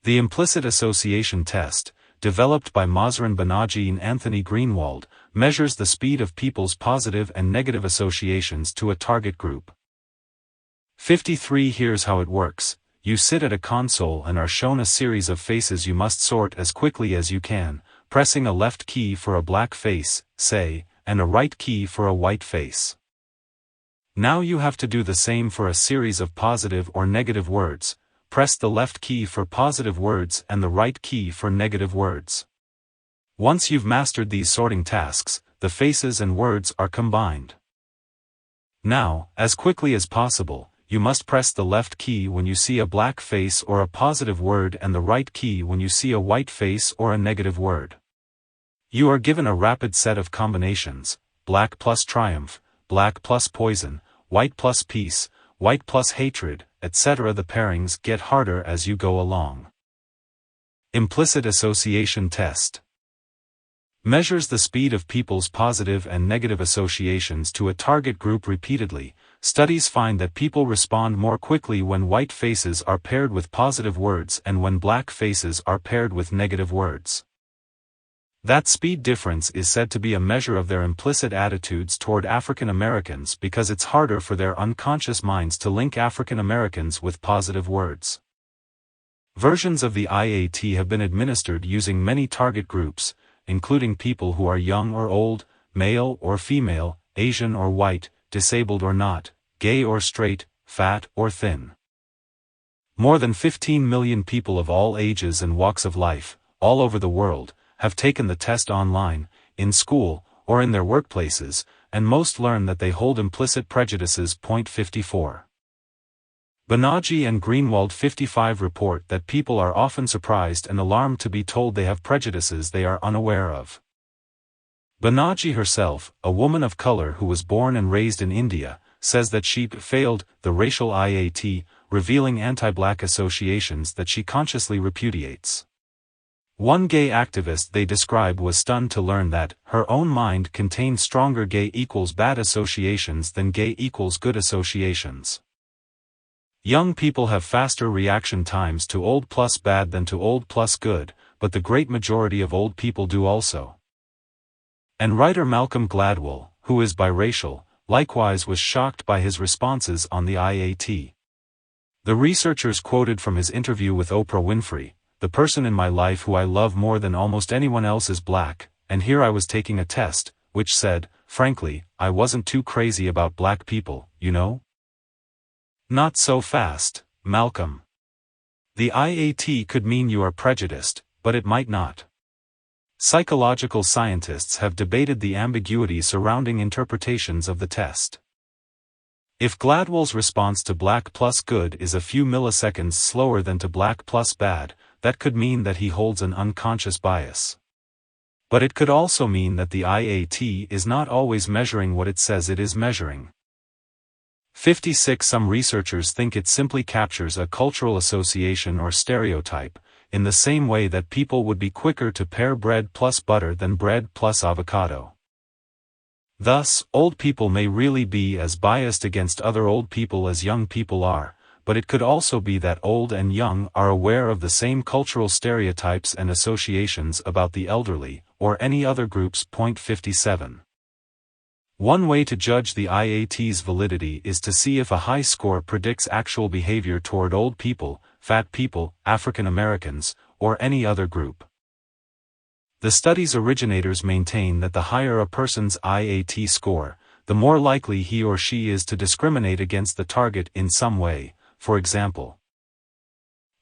The implicit association test, developed by Mazrin Banaji and Anthony Greenwald, measures the speed of people's positive and negative associations to a target group. 53 Here's how it works. You sit at a console and are shown a series of faces you must sort as quickly as you can, pressing a left key for a black face, say, and a right key for a white face. Now you have to do the same for a series of positive or negative words. Press the left key for positive words and the right key for negative words. Once you've mastered these sorting tasks, the faces and words are combined. Now, as quickly as possible, you must press the left key when you see a black face or a positive word and the right key when you see a white face or a negative word. You are given a rapid set of combinations: black plus triumph, black plus poison, white plus peace, white plus hatred, etc. The pairings get harder as you go along. Implicit association test measures the speed of people's positive and negative associations to a target group repeatedly. Studies find that people respond more quickly when white faces are paired with positive words and when black faces are paired with negative words. That speed difference is said to be a measure of their implicit attitudes toward African Americans because it's harder for their unconscious minds to link African Americans with positive words. Versions of the IAT have been administered using many target groups, including people who are young or old, male or female, Asian or white, disabled or not, gay or straight, fat or thin. More than 15 million people of all ages and walks of life, all over the world, have taken the test online, in school, or in their workplaces, and most learn that they hold implicit prejudices. 54. Banaji and Greenwald 55 report that people are often surprised and alarmed to be told they have prejudices they are unaware of. Banaji herself, a woman of color who was born and raised in India, says that she failed the racial IAT, revealing anti-black associations that she consciously repudiates. One gay activist they describe was stunned to learn that her own mind contained stronger gay equals bad associations than gay equals good associations. Young people have faster reaction times to old plus bad than to old plus good, but the great majority of old people do also. And writer Malcolm Gladwell, who is biracial, likewise was shocked by his responses on the IAT. The researchers quoted from his interview with Oprah Winfrey, "The person in my life who I love more than almost anyone else is black, and here I was taking a test, which said, frankly, I wasn't too crazy about black people, you know?" Not so fast, Malcolm. The IAT could mean you are prejudiced, but it might not. Psychological scientists have debated the ambiguity surrounding interpretations of the test. If Gladwell's response to black plus good is a few milliseconds slower than to black plus bad, that could mean that he holds an unconscious bias. But it could also mean that the IAT is not always measuring what it says it is measuring. 56 Some researchers think it simply captures a cultural association or stereotype, in the same way that people would be quicker to pair bread plus butter than bread plus avocado. Thus, old people may really be as biased against other old people as young people are, but it could also be that old and young are aware of the same cultural stereotypes and associations about the elderly, or any other groups. 57. One way to judge the IAT's validity is to see if a high score predicts actual behavior toward old people, fat people, African Americans, or any other group. The study's originators maintain that the higher a person's IAT score, the more likely he or she is to discriminate against the target in some way. For example,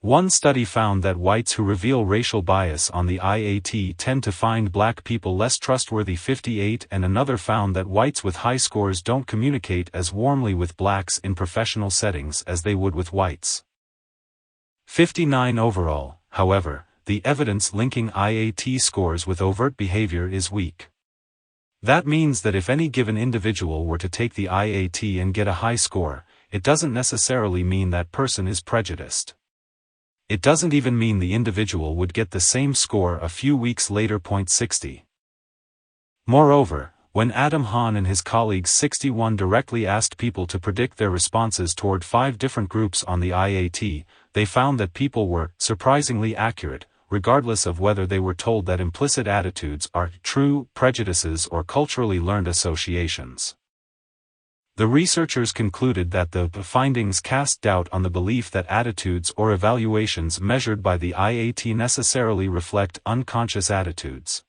one study found that whites who reveal racial bias on the IAT tend to find black people less trustworthy 58, and another found that whites with high scores don't communicate as warmly with blacks in professional settings as they would with whites. 59 overall, however, the evidence linking IAT scores with overt behavior is weak. That means that if any given individual were to take the IAT and get a high score, it doesn't necessarily mean that person is prejudiced. It doesn't even mean the individual would get the same score a few weeks later. 60. Moreover, when Adam Hahn and his colleagues 61 directly asked people to predict their responses toward 5 different groups on the IAT, they found that people were surprisingly accurate, regardless of whether they were told that implicit attitudes are true prejudices or culturally learned associations. The researchers concluded that the findings cast doubt on the belief that attitudes or evaluations measured by the IAT necessarily reflect unconscious attitudes.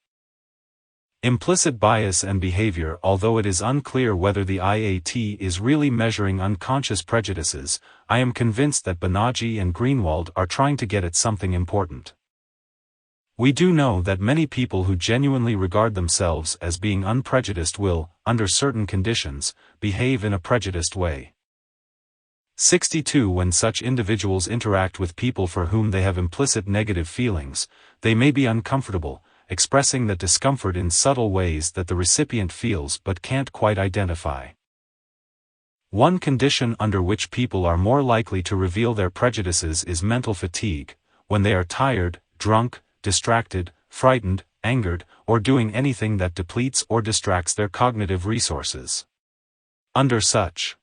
Implicit bias and behavior. Although it is unclear whether the IAT is really measuring unconscious prejudices, I am convinced that Banerjee and Greenwald are trying to get at something important. We do know that many people who genuinely regard themselves as being unprejudiced will, under certain conditions, behave in a prejudiced way. 62 When such individuals interact with people for whom they have implicit negative feelings, they may be uncomfortable, expressing that discomfort in subtle ways that the recipient feels but can't quite identify. One condition under which people are more likely to reveal their prejudices is mental fatigue, when they are tired, drunk, distracted, frightened, angered, or doing anything that depletes or distracts their cognitive resources. Under such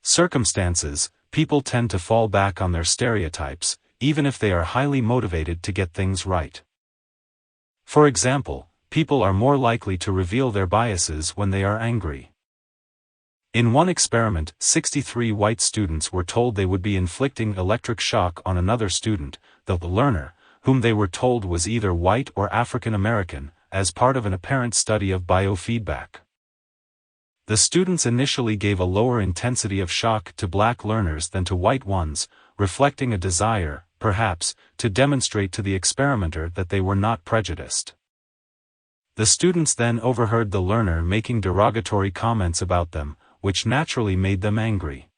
circumstances, people tend to fall back on their stereotypes, even if they are highly motivated to get things right. For example, people are more likely to reveal their biases when they are angry. In one experiment, 63 white students were told they would be inflicting electric shock on another student, the learner, whom they were told was either white or African American, as part of an apparent study of biofeedback. The students initially gave a lower intensity of shock to black learners than to white ones, reflecting a desire, perhaps, to demonstrate to the experimenter that they were not prejudiced. The students then overheard the learner making derogatory comments about them, which naturally made them angry.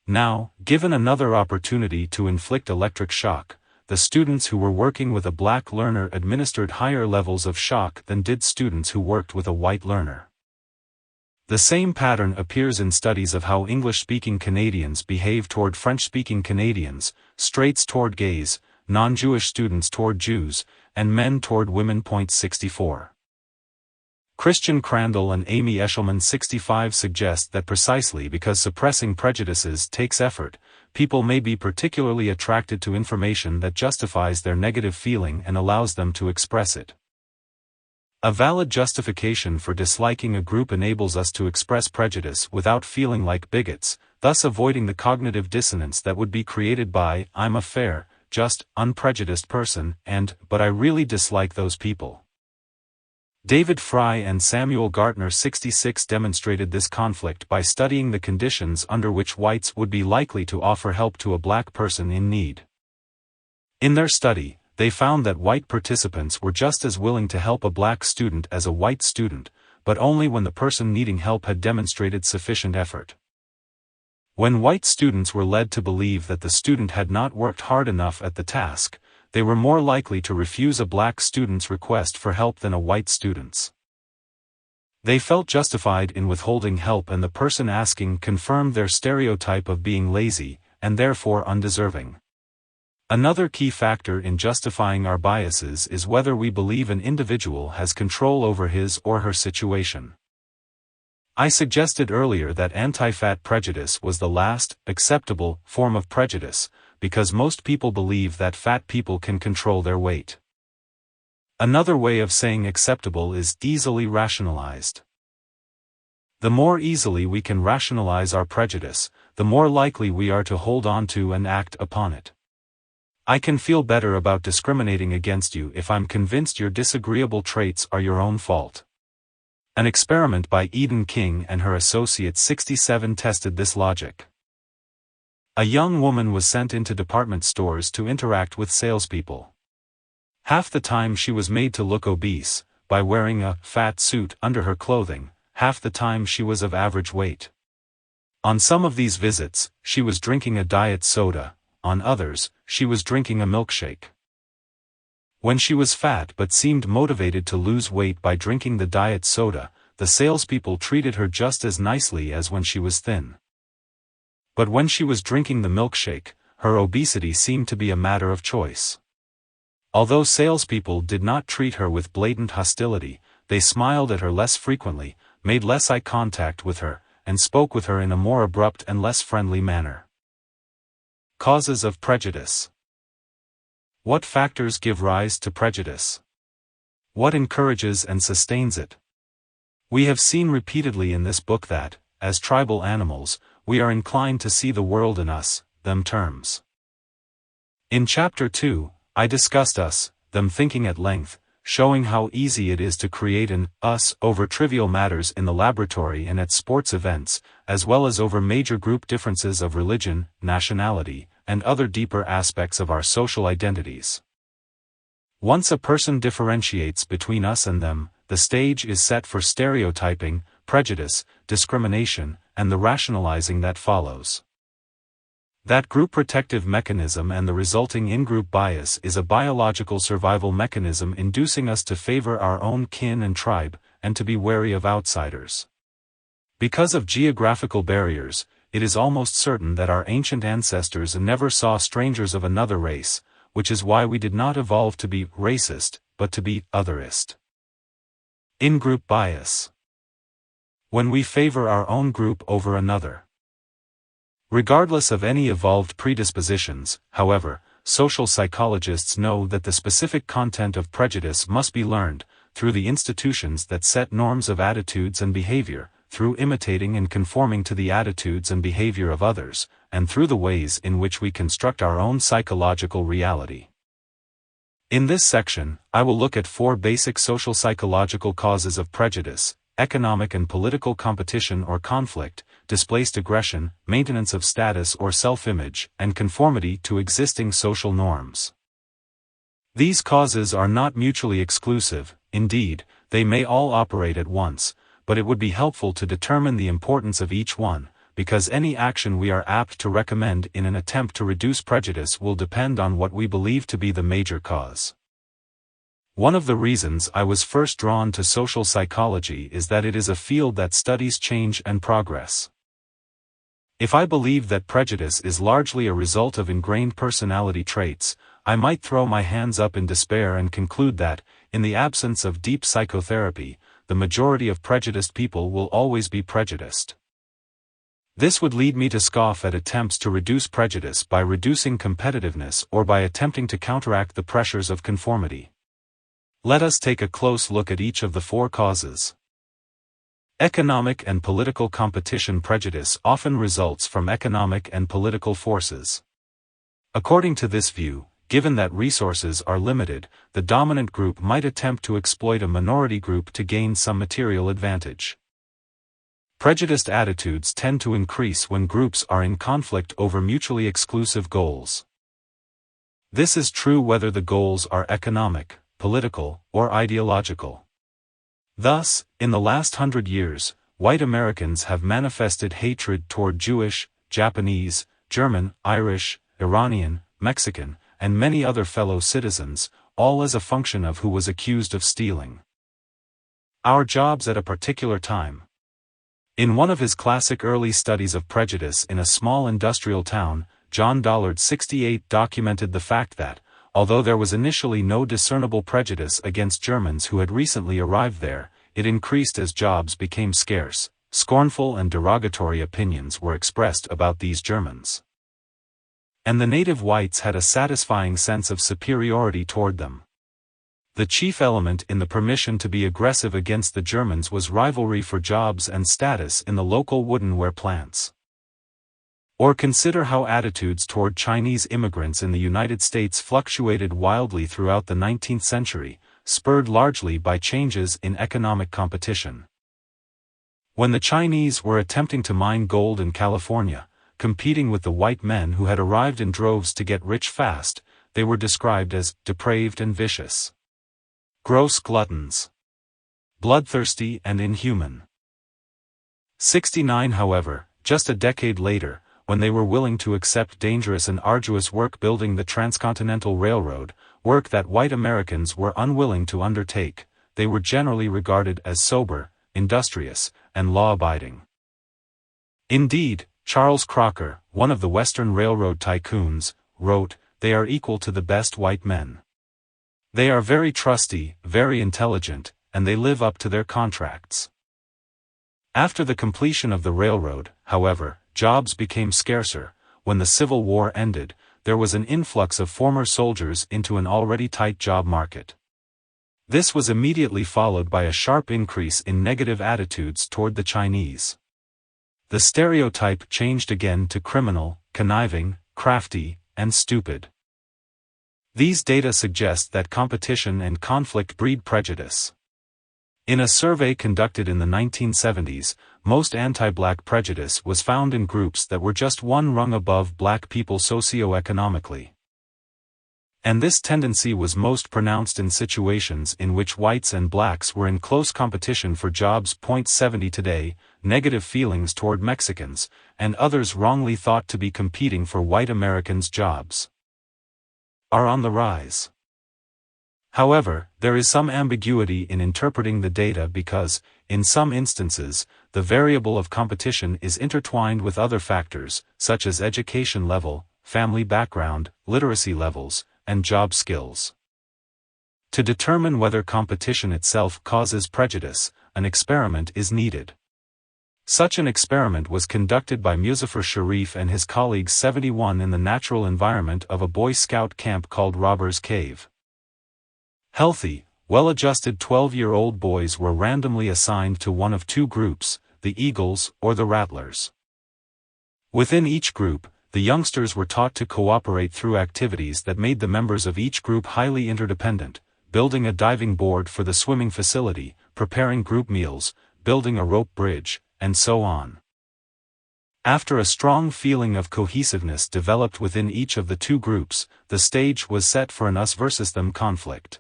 Now, given another opportunity to inflict electric shock, the students who were working with a black learner administered higher levels of shock than did students who worked with a white learner. The same pattern appears in studies of how English-speaking Canadians behave toward French-speaking Canadians, straights toward gays, non-Jewish students toward Jews, and men toward women. 64. Christian Crandall and Amy Eshelman 65 suggest that precisely because suppressing prejudices takes effort, people may be particularly attracted to information that justifies their negative feeling and allows them to express it. A valid justification for disliking a group enables us to express prejudice without feeling like bigots, thus avoiding the cognitive dissonance that would be created by, "I'm a fair, just, unprejudiced person," and, "but I really dislike those people." David Fry and Samuel Gartner 66 demonstrated this conflict by studying the conditions under which whites would be likely to offer help to a black person in need. In their study, they found that white participants were just as willing to help a black student as a white student, but only when the person needing help had demonstrated sufficient effort. When white students were led to believe that the student had not worked hard enough at the task, they were more likely to refuse a black student's request for help than a white student's. They felt justified in withholding help, and the person asking confirmed their stereotype of being lazy, and therefore undeserving. Another key factor in justifying our biases is whether we believe an individual has control over his or her situation. I suggested earlier that anti-fat prejudice was the last, acceptable, form of prejudice, because most people believe that fat people can control their weight. Another way of saying acceptable is easily rationalized. The more easily we can rationalize our prejudice, the more likely we are to hold on to and act upon it. I can feel better about discriminating against you if I'm convinced your disagreeable traits are your own fault. An experiment by Eden King and her associate 67 tested this logic. A young woman was sent into department stores to interact with salespeople. Half the time she was made to look obese, by wearing a fat suit under her clothing, half the time she was of average weight. On some of these visits, she was drinking a diet soda, on others, she was drinking a milkshake. When she was fat but seemed motivated to lose weight by drinking the diet soda, the salespeople treated her just as nicely as when she was thin. But when she was drinking the milkshake, her obesity seemed to be a matter of choice. Although salespeople did not treat her with blatant hostility, they smiled at her less frequently, made less eye contact with her, and spoke with her in a more abrupt and less friendly manner. Causes of prejudice. What factors give rise to prejudice? What encourages and sustains it? We have seen repeatedly in this book that, as tribal animals, we are inclined to see the world in us, them terms. In Chapter 2, I discussed us, them thinking at length, showing how easy it is to create an us over trivial matters in the laboratory and at sports events, as well as over major group differences of religion, nationality, and other deeper aspects of our social identities. Once a person differentiates between us and them, the stage is set for stereotyping, prejudice, discrimination, and the rationalizing that follows. That group protective mechanism and the resulting in-group bias is a biological survival mechanism inducing us to favor our own kin and tribe, and to be wary of outsiders. Because of geographical barriers, it is almost certain that our ancient ancestors never saw strangers of another race, which is why we did not evolve to be racist, but to be otherist. In-group bias. When we favor our own group over another. Regardless of any evolved predispositions, however, social psychologists know that the specific content of prejudice must be learned, through the institutions that set norms of attitudes and behavior, through imitating and conforming to the attitudes and behavior of others, and through the ways in which we construct our own psychological reality. In this section, I will look at 4 basic social psychological causes of prejudice: economic and political competition or conflict, displaced aggression, maintenance of status or self-image, and conformity to existing social norms. These causes are not mutually exclusive, indeed, they may all operate at once, but it would be helpful to determine the importance of each one, because any action we are apt to recommend in an attempt to reduce prejudice will depend on what we believe to be the major cause. One of the reasons I was first drawn to social psychology is that it is a field that studies change and progress. If I believed that prejudice is largely a result of ingrained personality traits, I might throw my hands up in despair and conclude that, in the absence of deep psychotherapy, the majority of prejudiced people will always be prejudiced. This would lead me to scoff at attempts to reduce prejudice by reducing competitiveness or by attempting to counteract the pressures of conformity. Let us take a close look at each of the 4 causes. Economic and political competition. Prejudice often results from economic and political forces. According to this view, given that resources are limited, the dominant group might attempt to exploit a minority group to gain some material advantage. Prejudiced attitudes tend to increase when groups are in conflict over mutually exclusive goals. This is true whether the goals are economic, political, or ideological. Thus, in the last 100 years, white Americans have manifested hatred toward Jewish, Japanese, German, Irish, Iranian, Mexican, and many other fellow citizens, all as a function of who was accused of stealing our jobs at a particular time. In one of his classic early studies of prejudice in a small industrial town, John Dollard 68 documented the fact that, although there was initially no discernible prejudice against Germans who had recently arrived there, it increased as jobs became scarce. Scornful and derogatory opinions were expressed about these Germans. And the native whites had a satisfying sense of superiority toward them. The chief element in the permission to be aggressive against the Germans was rivalry for jobs and status in the local woodenware plants. Or consider how attitudes toward Chinese immigrants in the United States fluctuated wildly throughout the 19th century, spurred largely by changes in economic competition. When the Chinese were attempting to mine gold in California, competing with the white men who had arrived in droves to get rich fast, they were described as depraved and vicious, gross gluttons, bloodthirsty and inhuman. 69 However, just a decade later, when they were willing to accept dangerous and arduous work building the Transcontinental Railroad, work that white Americans were unwilling to undertake, they were generally regarded as sober, industrious, and law-abiding. Indeed, Charles Crocker, one of the Western Railroad tycoons, wrote, "They are equal to the best white men. They are very trusty, very intelligent, and they live up to their contracts." After the completion of the railroad, however, jobs became scarcer. When the Civil War ended, there was an influx of former soldiers into an already tight job market. This was immediately followed by a sharp increase in negative attitudes toward the Chinese. The stereotype changed again to criminal, conniving, crafty, and stupid. These data suggest that competition and conflict breed prejudice. In a survey conducted in the 1970s, most anti-black prejudice was found in groups that were just one rung above black people socioeconomically. And this tendency was most pronounced in situations in which whites and blacks were in close competition for jobs. 70 Today, negative feelings toward Mexicans, and others wrongly thought to be competing for white Americans' jobs, are on the rise. However, there is some ambiguity in interpreting the data because, in some instances, the variable of competition is intertwined with other factors, such as education level, family background, literacy levels, and job skills. To determine whether competition itself causes prejudice, an experiment is needed. Such an experiment was conducted by Muzaffar Sharif and his colleagues 71 in the natural environment of a Boy Scout camp called Robbers Cave. Healthy, well-adjusted 12-year-old boys were randomly assigned to one of two groups, the Eagles or the Rattlers. Within each group, the youngsters were taught to cooperate through activities that made the members of each group highly interdependent, building a diving board for the swimming facility, preparing group meals, building a rope bridge, and so on. After a strong feeling of cohesiveness developed within each of the two groups, the stage was set for an us versus them conflict.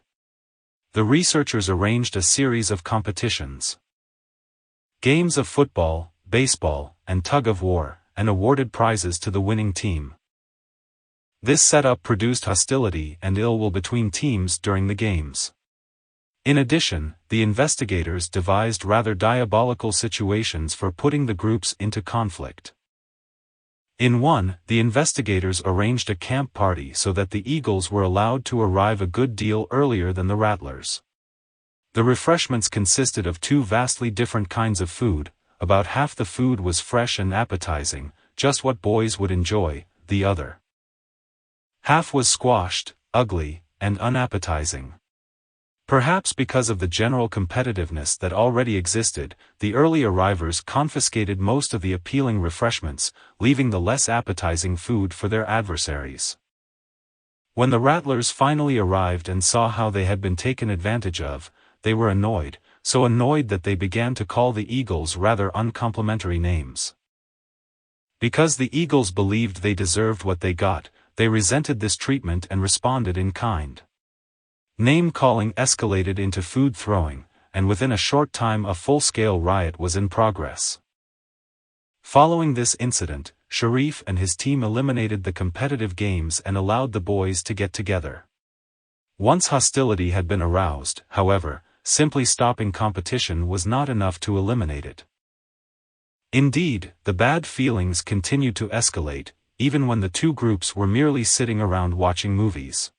The researchers arranged a series of competitions. Games of football, baseball, and tug-of-war, and awarded prizes to the winning team. This setup produced hostility and ill will between teams during the games. In addition, the investigators devised rather diabolical situations for putting the groups into conflict. In one, the investigators arranged a camp party so that the Eagles were allowed to arrive a good deal earlier than the Rattlers. The refreshments consisted of two vastly different kinds of food. About half the food was fresh and appetizing, just what boys would enjoy, the other half was squashed, ugly, and unappetizing. Perhaps because of the general competitiveness that already existed, the early arrivers confiscated most of the appealing refreshments, leaving the less appetizing food for their adversaries. When the Rattlers finally arrived and saw how they had been taken advantage of, they were annoyed, so annoyed that they began to call the Eagles rather uncomplimentary names. Because the Eagles believed they deserved what they got, they resented this treatment and responded in kind. Name-calling escalated into food-throwing, and within a short time a full-scale riot was in progress. Following this incident, Sharif and his team eliminated the competitive games and allowed the boys to get together. Once hostility had been aroused, however, simply stopping competition was not enough to eliminate it. Indeed, the bad feelings continued to escalate, even when the two groups were merely sitting around watching movies.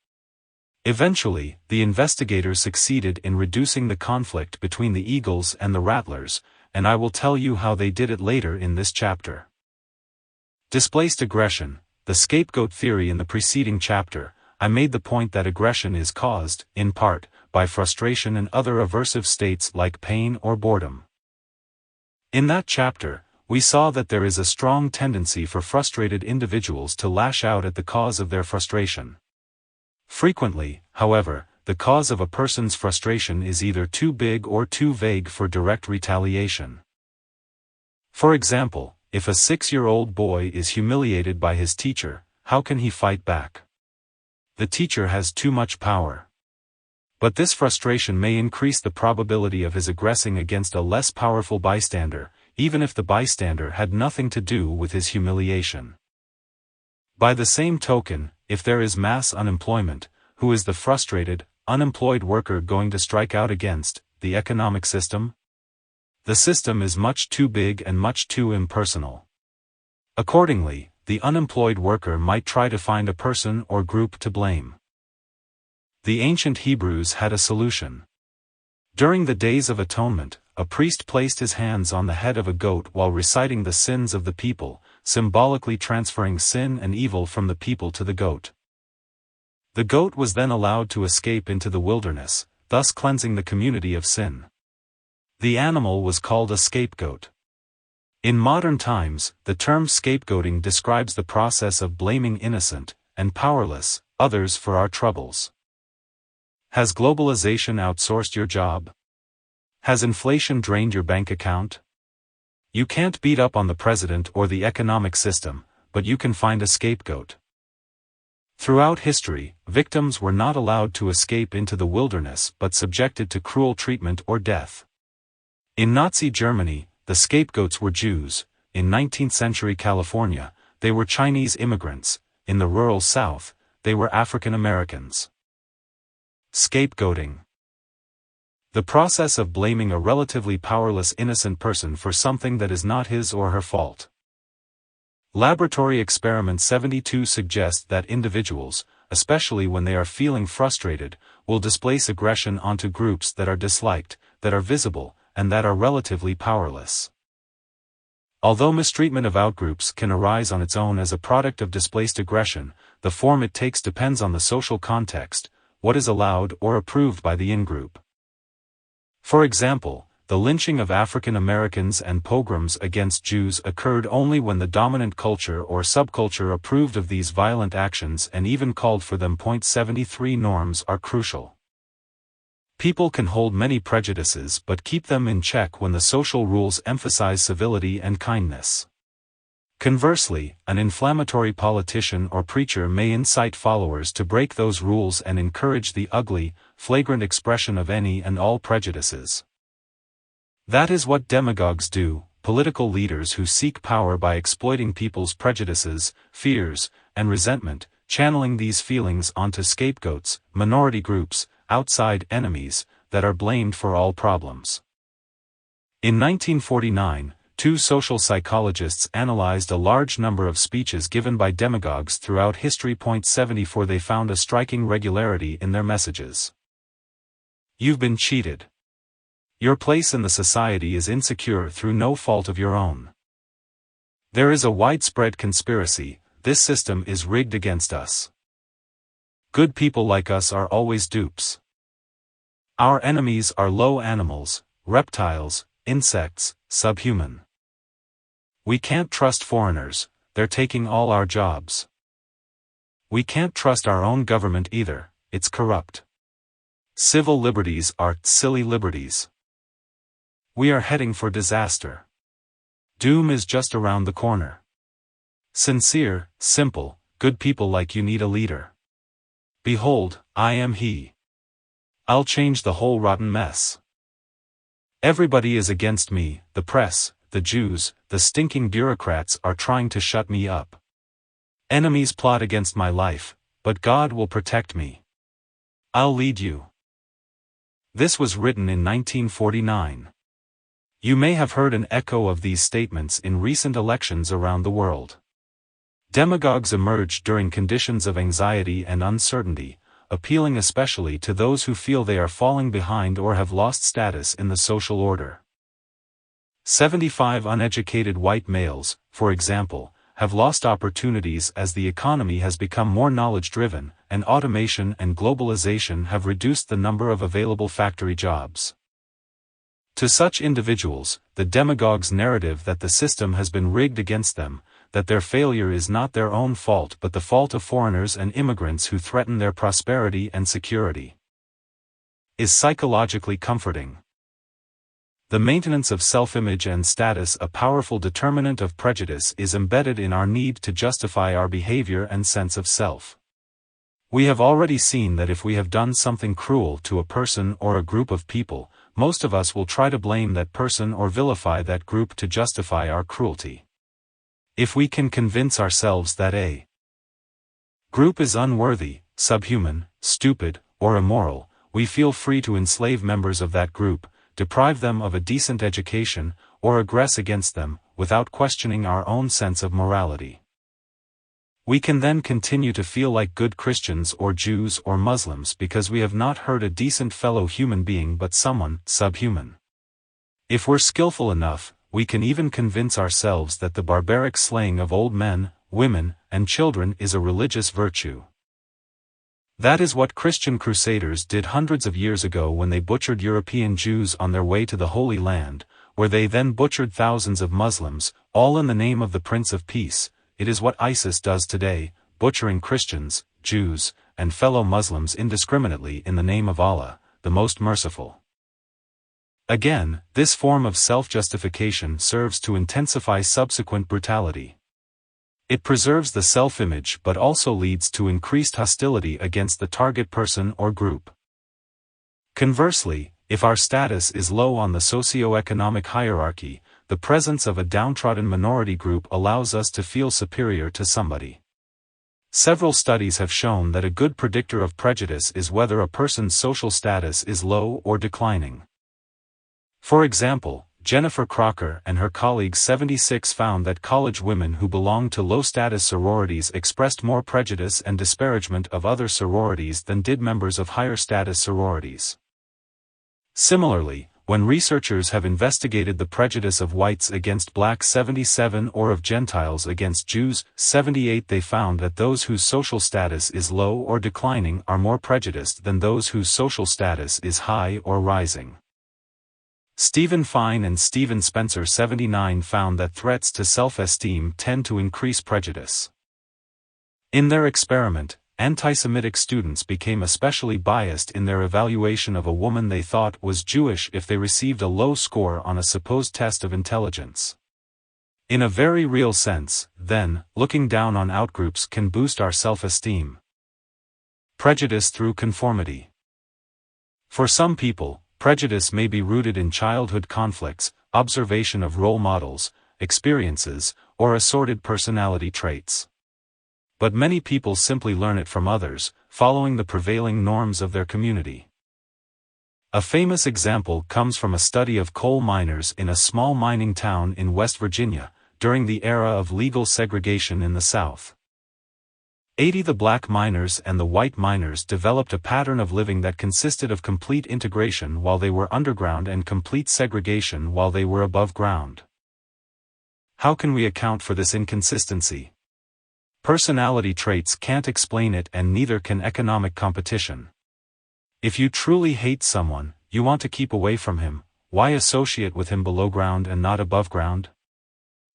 Eventually, the investigators succeeded in reducing the conflict between the Eagles and the Rattlers, and I will tell you how they did it later in this chapter. Displaced aggression, the scapegoat theory. In the preceding chapter, I made the point that aggression is caused, in part, by frustration and other aversive states like pain or boredom. In that chapter, we saw that there is a strong tendency for frustrated individuals to lash out at the cause of their frustration. Frequently, however, the cause of a person's frustration is either too big or too vague for direct retaliation. For example, if a 6-year-old boy is humiliated by his teacher, how can he fight back? The teacher has too much power. But this frustration may increase the probability of his aggressing against a less powerful bystander, even if the bystander had nothing to do with his humiliation. By the same token, if there is mass unemployment, who is the frustrated, unemployed worker going to strike out against? The economic system? The system is much too big and much too impersonal. Accordingly, the unemployed worker might try to find a person or group to blame. The ancient Hebrews had a solution. During the Days of Atonement, a priest placed his hands on the head of a goat while reciting the sins of the people, symbolically transferring sin and evil from the people to the goat. The goat was then allowed to escape into the wilderness, thus cleansing the community of sin. The animal was called a scapegoat. In modern times, the term scapegoating describes the process of blaming innocent, and powerless, others for our troubles. Has globalization outsourced your job? Has inflation drained your bank account? You can't beat up on the president or the economic system, but you can find a scapegoat. Throughout history, victims were not allowed to escape into the wilderness but subjected to cruel treatment or death. In Nazi Germany, the scapegoats were Jews. In 19th-century California, they were Chinese immigrants. In the rural South, they were African Americans. Scapegoating. The process of blaming a relatively powerless innocent person for something that is not his or her fault. Laboratory experiment 72 suggests that individuals, especially when they are feeling frustrated, will displace aggression onto groups that are disliked, that are visible, and that are relatively powerless. Although mistreatment of outgroups can arise on its own as a product of displaced aggression, the form it takes depends on the social context, what is allowed or approved by the in-group. For example, the lynching of African Americans and pogroms against Jews occurred only when the dominant culture or subculture approved of these violent actions and even called for them. 73 norms are crucial. People can hold many prejudices but keep them in check when the social rules emphasize civility and kindness. Conversely, an inflammatory politician or preacher may incite followers to break those rules and encourage the ugly, flagrant expression of any and all prejudices. That is what demagogues do, political leaders who seek power by exploiting people's prejudices, fears, and resentment, channeling these feelings onto scapegoats, minority groups, outside enemies, that are blamed for all problems. In 1949, two social psychologists analyzed a large number of speeches given by demagogues throughout history. 74 They found a striking regularity in their messages. You've been cheated. Your place in the society is insecure through no fault of your own. There is a widespread conspiracy, this system is rigged against us. Good people like us are always dupes. Our enemies are low animals, reptiles, insects, subhuman. We can't trust foreigners, they're taking all our jobs. We can't trust our own government either, it's corrupt. Civil liberties are silly liberties. We are heading for disaster. Doom is just around the corner. Sincere, simple, good people like you need a leader. Behold, I am he. I'll change the whole rotten mess. Everybody is against me, the press, the Jews, the stinking bureaucrats are trying to shut me up. Enemies plot against my life, but God will protect me. I'll lead you. This was written in 1949. You may have heard an echo of these statements in recent elections around the world. Demagogues emerge during conditions of anxiety and uncertainty, appealing especially to those who feel they are falling behind or have lost status in the social order. 75 uneducated white males, for example, have lost opportunities as the economy has become more knowledge-driven, and automation and globalization have reduced the number of available factory jobs. To such individuals, the demagogue's narrative that the system has been rigged against them, that their failure is not their own fault but the fault of foreigners and immigrants who threaten their prosperity and security, is psychologically comforting. The maintenance of self-image and status, a powerful determinant of prejudice, is embedded in our need to justify our behavior and sense of self. We have already seen that if we have done something cruel to a person or a group of people, most of us will try to blame that person or vilify that group to justify our cruelty. If we can convince ourselves that a group is unworthy, subhuman, stupid, or immoral, we feel free to enslave members of that group, deprive them of a decent education, or aggress against them, without questioning our own sense of morality. We can then continue to feel like good Christians or Jews or Muslims because we have not hurt a decent fellow human being but someone subhuman. If we're skillful enough, we can even convince ourselves that the barbaric slaying of old men, women, and children is a religious virtue. That is what Christian crusaders did hundreds of years ago when they butchered European Jews on their way to the Holy Land, where they then butchered thousands of Muslims, all in the name of the Prince of Peace. It is what ISIS does today, butchering Christians, Jews, and fellow Muslims indiscriminately in the name of Allah, the Most Merciful. Again, this form of self-justification serves to intensify subsequent brutality. It preserves the self-image but also leads to increased hostility against the target person or group. Conversely, if our status is low on the socio-economic hierarchy, the presence of a downtrodden minority group allows us to feel superior to somebody. Several studies have shown that a good predictor of prejudice is whether a person's social status is low or declining. For example, Jennifer Crocker and her colleagues 76 found that college women who belonged to low-status sororities expressed more prejudice and disparagement of other sororities than did members of higher-status sororities. Similarly, when researchers have investigated the prejudice of whites against blacks 77 or of Gentiles against Jews 78, they found that those whose social status is low or declining are more prejudiced than those whose social status is high or rising. Stephen Fine and Stephen Spencer 79 found that threats to self-esteem tend to increase prejudice. In their experiment, anti-Semitic students became especially biased in their evaluation of a woman they thought was Jewish if they received a low score on a supposed test of intelligence. In a very real sense, then, looking down on outgroups can boost our self-esteem. Prejudice through conformity. For some people, prejudice may be rooted in childhood conflicts, observation of role models, experiences, or assorted personality traits. But many people simply learn it from others, following the prevailing norms of their community. A famous example comes from a study of coal miners in a small mining town in West Virginia, during the era of legal segregation in the South. The black miners and the white miners developed a pattern of living that consisted of complete integration while they were underground and complete segregation while they were above ground. How can we account for this inconsistency? Personality traits can't explain it, and neither can economic competition. If you truly hate someone, you want to keep away from him, why associate with him below ground and not above ground?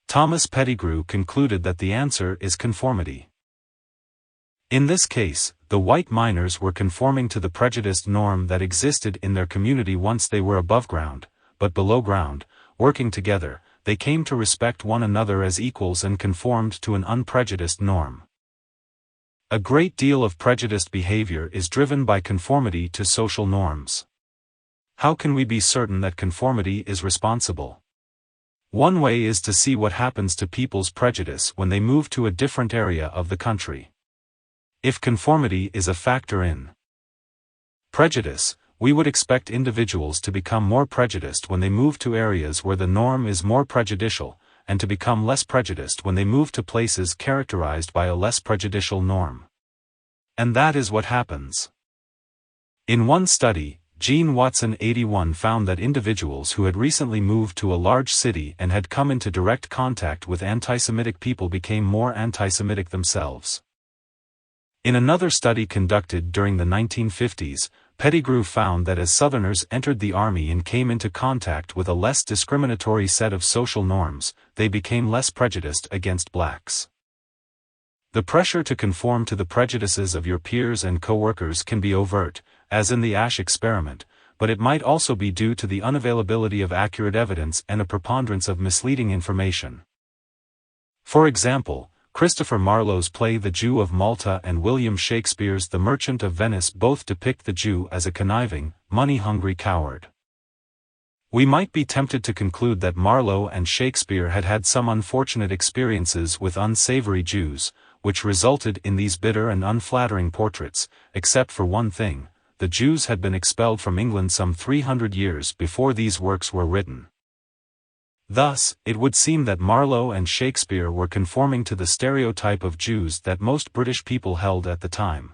Thomas Pettigrew concluded that the answer is conformity. In this case, the white miners were conforming to the prejudiced norm that existed in their community once they were above ground, but below ground, working together, they came to respect one another as equals and conformed to an unprejudiced norm. A great deal of prejudiced behavior is driven by conformity to social norms. How can we be certain that conformity is responsible? One way is to see what happens to people's prejudice when they move to a different area of the country. If conformity is a factor in prejudice, we would expect individuals to become more prejudiced when they move to areas where the norm is more prejudicial, and to become less prejudiced when they move to places characterized by a less prejudicial norm. And that is what happens. In one study, Gene Watson 81 found that individuals who had recently moved to a large city and had come into direct contact with anti-Semitic people became more anti-Semitic themselves. In another study conducted during the 1950s, Pettigrew found that as Southerners entered the Army and came into contact with a less discriminatory set of social norms, they became less prejudiced against blacks. The pressure to conform to the prejudices of your peers and co-workers can be overt, as in the Ash experiment, but it might also be due to the unavailability of accurate evidence and a preponderance of misleading information. For example, Christopher Marlowe's play The Jew of Malta and William Shakespeare's The Merchant of Venice both depict the Jew as a conniving, money-hungry coward. We might be tempted to conclude that Marlowe and Shakespeare had had some unfortunate experiences with unsavory Jews, which resulted in these bitter and unflattering portraits, except for one thing: the Jews had been expelled from England some 300 years before these works were written. Thus, it would seem that Marlowe and Shakespeare were conforming to the stereotype of Jews that most British people held at the time.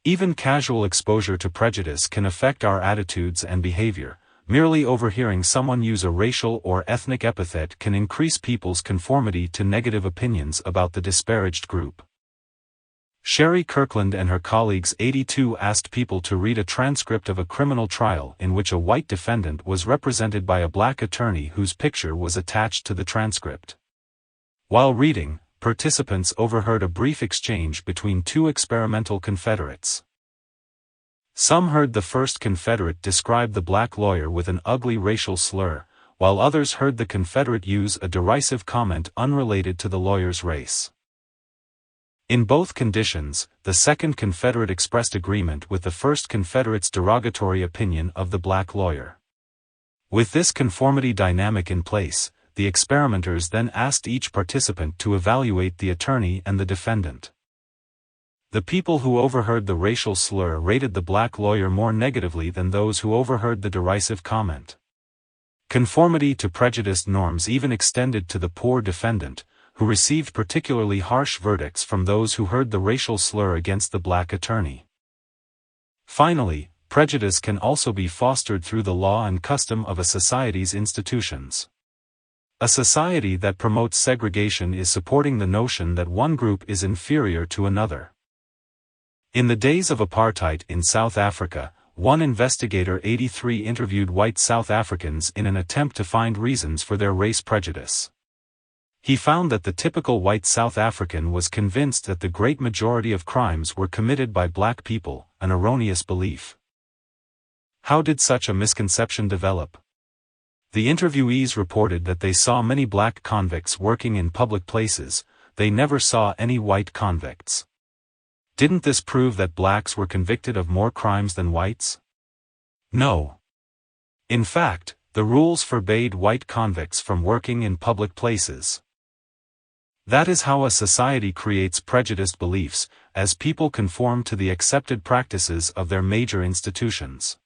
Even casual exposure to prejudice can affect our attitudes and behavior. Merely overhearing someone use a racial or ethnic epithet can increase people's conformity to negative opinions about the disparaged group. Sherry Kirkland and her colleagues 82 asked people to read a transcript of a criminal trial in which a white defendant was represented by a black attorney whose picture was attached to the transcript. While reading, participants overheard a brief exchange between two experimental Confederates. Some heard the first Confederate describe the black lawyer with an ugly racial slur, while others heard the Confederate use a derisive comment unrelated to the lawyer's race. In both conditions, the second Confederate expressed agreement with the first Confederate's derogatory opinion of the black lawyer. With this conformity dynamic in place, the experimenters then asked each participant to evaluate the attorney and the defendant. The people who overheard the racial slur rated the black lawyer more negatively than those who overheard the derisive comment. Conformity to prejudiced norms even extended to the poor defendant, who received particularly harsh verdicts from those who heard the racial slur against the black attorney. Finally, prejudice can also be fostered through the law and custom of a society's institutions. A society that promotes segregation is supporting the notion that one group is inferior to another. In the days of apartheid in South Africa, one investigator 83 interviewed white South Africans in an attempt to find reasons for their race prejudice. He found that the typical white South African was convinced that the great majority of crimes were committed by black people, an erroneous belief. How did such a misconception develop? The interviewees reported that they saw many black convicts working in public places. They never saw any white convicts. Didn't this prove that blacks were convicted of more crimes than whites? No. In fact, the rules forbade white convicts from working in public places. That is how a society creates prejudiced beliefs, as people conform to the accepted practices of their major institutions.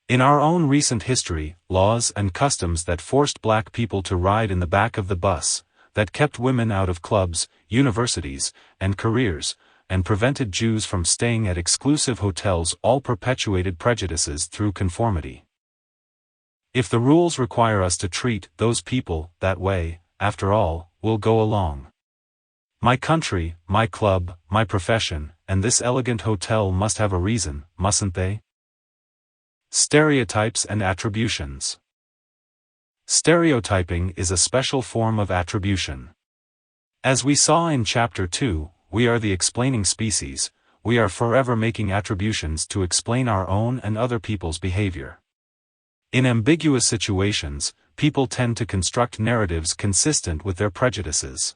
In our own recent history, laws and customs that forced black people to ride in the back of the bus, that kept women out of clubs, universities, and careers, and prevented Jews from staying at exclusive hotels all perpetuated prejudices through conformity. If the rules require us to treat those people that way, after all, we'll go along. My country, my club, my profession, and this elegant hotel must have a reason, mustn't they? Stereotypes and attributions. Stereotyping is a special form of attribution. As we saw in Chapter 2, we are the explaining species. We are forever making attributions to explain our own and other people's behavior. In ambiguous situations, people tend to construct narratives consistent with their prejudices.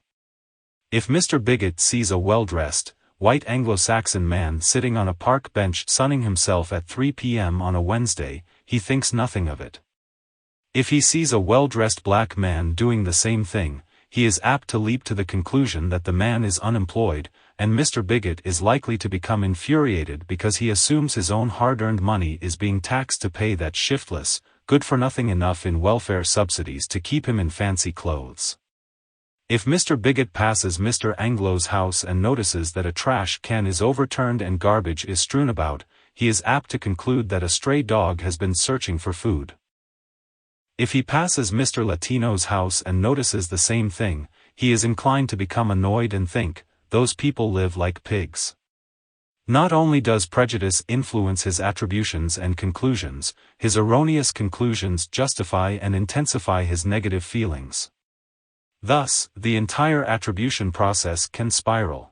If Mr. Bigot sees a well-dressed, white Anglo-Saxon man sitting on a park bench sunning himself at 3 p.m. on a Wednesday, he thinks nothing of it. If he sees a well-dressed black man doing the same thing, he is apt to leap to the conclusion that the man is unemployed, and Mr. Bigot is likely to become infuriated because he assumes his own hard-earned money is being taxed to pay that shiftless, good-for-nothing enough in welfare subsidies to keep him in fancy clothes. If Mr. Bigot passes Mr. Anglo's house and notices that a trash can is overturned and garbage is strewn about, he is apt to conclude that a stray dog has been searching for food. If he passes Mr. Latino's house and notices the same thing, he is inclined to become annoyed and think, those people live like pigs. Not only does prejudice influence his attributions and conclusions, his erroneous conclusions justify and intensify his negative feelings. Thus, the entire attribution process can spiral.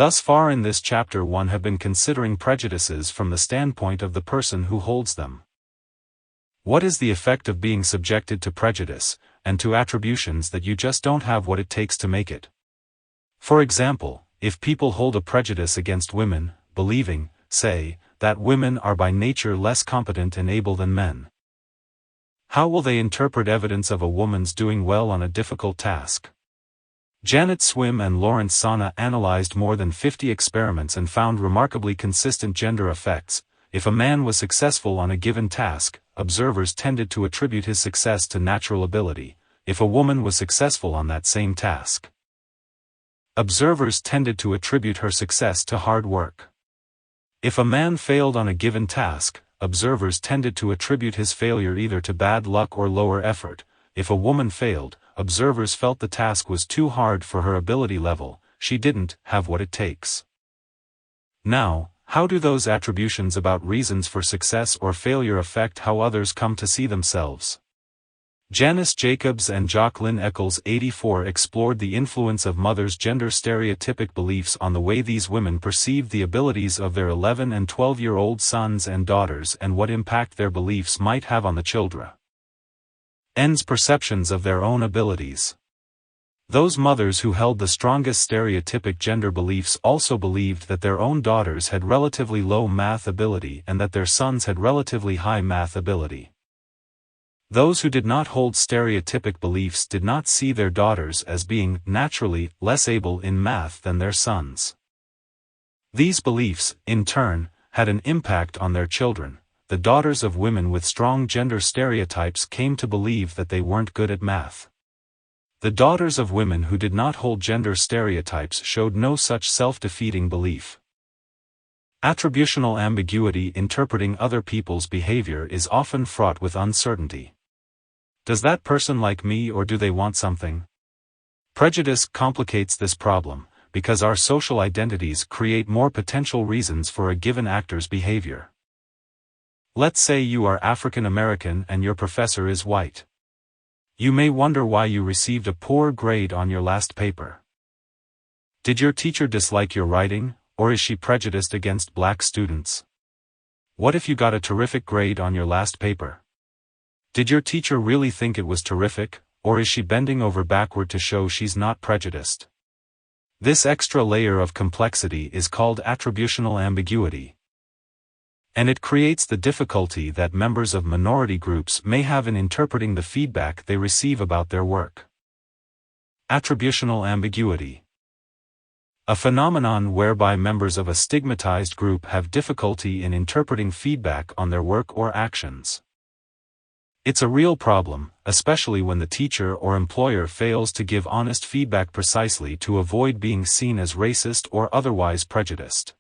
Thus far in this chapter one have been considering prejudices from the standpoint of the person who holds them. What is the effect of being subjected to prejudice, and to attributions that you just don't have what it takes to make it? For example, if people hold a prejudice against women, believing, say, that women are by nature less competent and able than men, how will they interpret evidence of a woman's doing well on a difficult task? Janet Swim and Lawrence Sana analyzed more than 50 experiments and found remarkably consistent gender effects. If a man was successful on a given task, observers tended to attribute his success to natural ability. If a woman was successful on that same task, observers tended to attribute her success to hard work. If a man failed on a given task, observers tended to attribute his failure either to bad luck or lower effort. If a woman failed, observers felt the task was too hard for her ability level, she didn't have what it takes. Now, how do those attributions about reasons for success or failure affect how others come to see themselves? Janice Jacobs and Jacqueline Eccles 84 explored the influence of mothers' gender stereotypic beliefs on the way these women perceived the abilities of their 11 and 12-year-old sons and daughters and what impact their beliefs might have on the children's perceptions of their own abilities. Those mothers who held the strongest stereotypic gender beliefs also believed that their own daughters had relatively low math ability and that their sons had relatively high math ability. Those who did not hold stereotypic beliefs did not see their daughters as being naturally less able in math than their sons. These beliefs, in turn, had an impact on their children. The daughters of women with strong gender stereotypes came to believe that they weren't good at math. The daughters of women who did not hold gender stereotypes showed no such self-defeating belief. Attributional ambiguity interpreting other people's behavior is often fraught with uncertainty. Does that person like me or do they want something? Prejudice complicates this problem, because our social identities create more potential reasons for a given actor's behavior. Let's say you are African American and your professor is white. You may wonder why you received a poor grade on your last paper. Did your teacher dislike your writing, or is she prejudiced against black students? What if you got a terrific grade on your last paper? Did your teacher really think it was terrific, or is she bending over backward to show she's not prejudiced? This extra layer of complexity is called attributional ambiguity. And it creates the difficulty that members of minority groups may have in interpreting the feedback they receive about their work. Attributional ambiguity. A phenomenon whereby members of a stigmatized group have difficulty in interpreting feedback on their work or actions. It's a real problem, especially when the teacher or employer fails to give honest feedback precisely to avoid being seen as racist or otherwise prejudiced.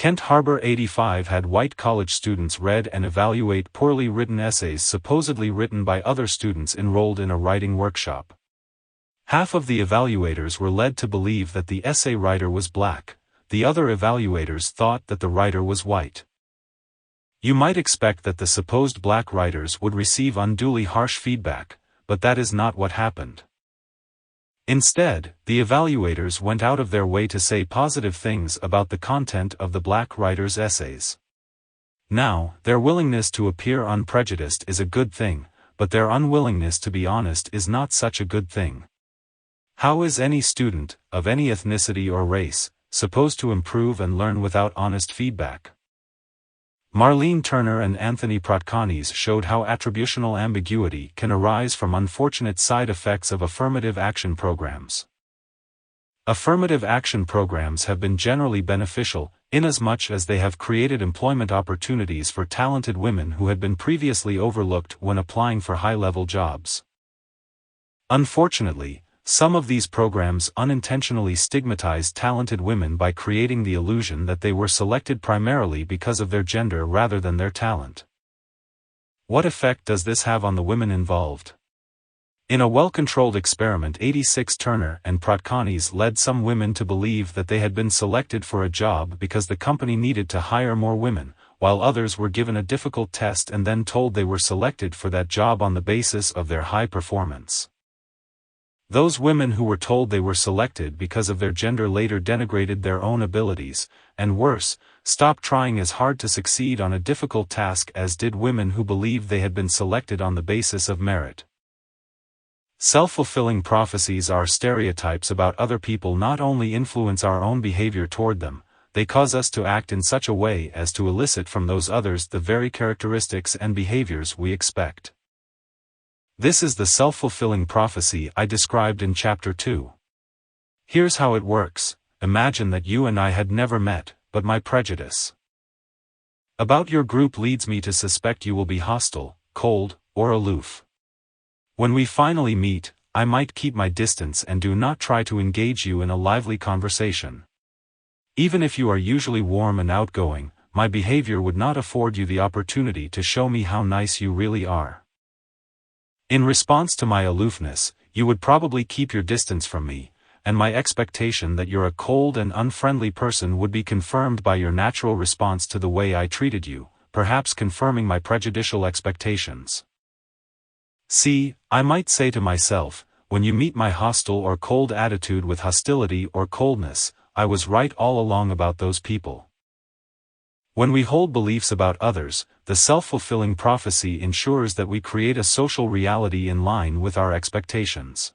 Kent Harbor 85 had white college students read and evaluate poorly written essays supposedly written by other students enrolled in a writing workshop. Half of the evaluators were led to believe that the essay writer was black, the other evaluators thought that the writer was white. You might expect that the supposed black writers would receive unduly harsh feedback, but that is not what happened. Instead, the evaluators went out of their way to say positive things about the content of the black writers' essays. Now, their willingness to appear unprejudiced is a good thing, but their unwillingness to be honest is not such a good thing. How is any student, of any ethnicity or race, supposed to improve and learn without honest feedback? Marlene Turner and Anthony Protkanis showed how attributional ambiguity can arise from unfortunate side effects of affirmative action programs. Affirmative action programs have been generally beneficial, inasmuch as they have created employment opportunities for talented women who had been previously overlooked when applying for high-level jobs. Unfortunately, some of these programs unintentionally stigmatized talented women by creating the illusion that they were selected primarily because of their gender rather than their talent. What effect does this have on the women involved? In a well-controlled experiment, 86 Turner and Protkanis led some women to believe that they had been selected for a job because the company needed to hire more women, while others were given a difficult test and then told they were selected for that job on the basis of their high performance. Those women who were told they were selected because of their gender later denigrated their own abilities, and worse, stopped trying as hard to succeed on a difficult task as did women who believed they had been selected on the basis of merit. Self-fulfilling prophecies are stereotypes about other people not only influence our own behavior toward them, they cause us to act in such a way as to elicit from those others the very characteristics and behaviors we expect. This is the self-fulfilling prophecy I described in Chapter 2. Here's how it works. Imagine that you and I had never met, but my prejudice about your group leads me to suspect you will be hostile, cold, or aloof. When we finally meet, I might keep my distance and do not try to engage you in a lively conversation. Even if you are usually warm and outgoing, my behavior would not afford you the opportunity to show me how nice you really are. In response to my aloofness, you would probably keep your distance from me, and my expectation that you're a cold and unfriendly person would be confirmed by your natural response to the way I treated you, perhaps confirming my prejudicial expectations. See, I might say to myself, when you meet my hostile or cold attitude with hostility or coldness, I was right all along about those people. When we hold beliefs about others, the self-fulfilling prophecy ensures that we create a social reality in line with our expectations.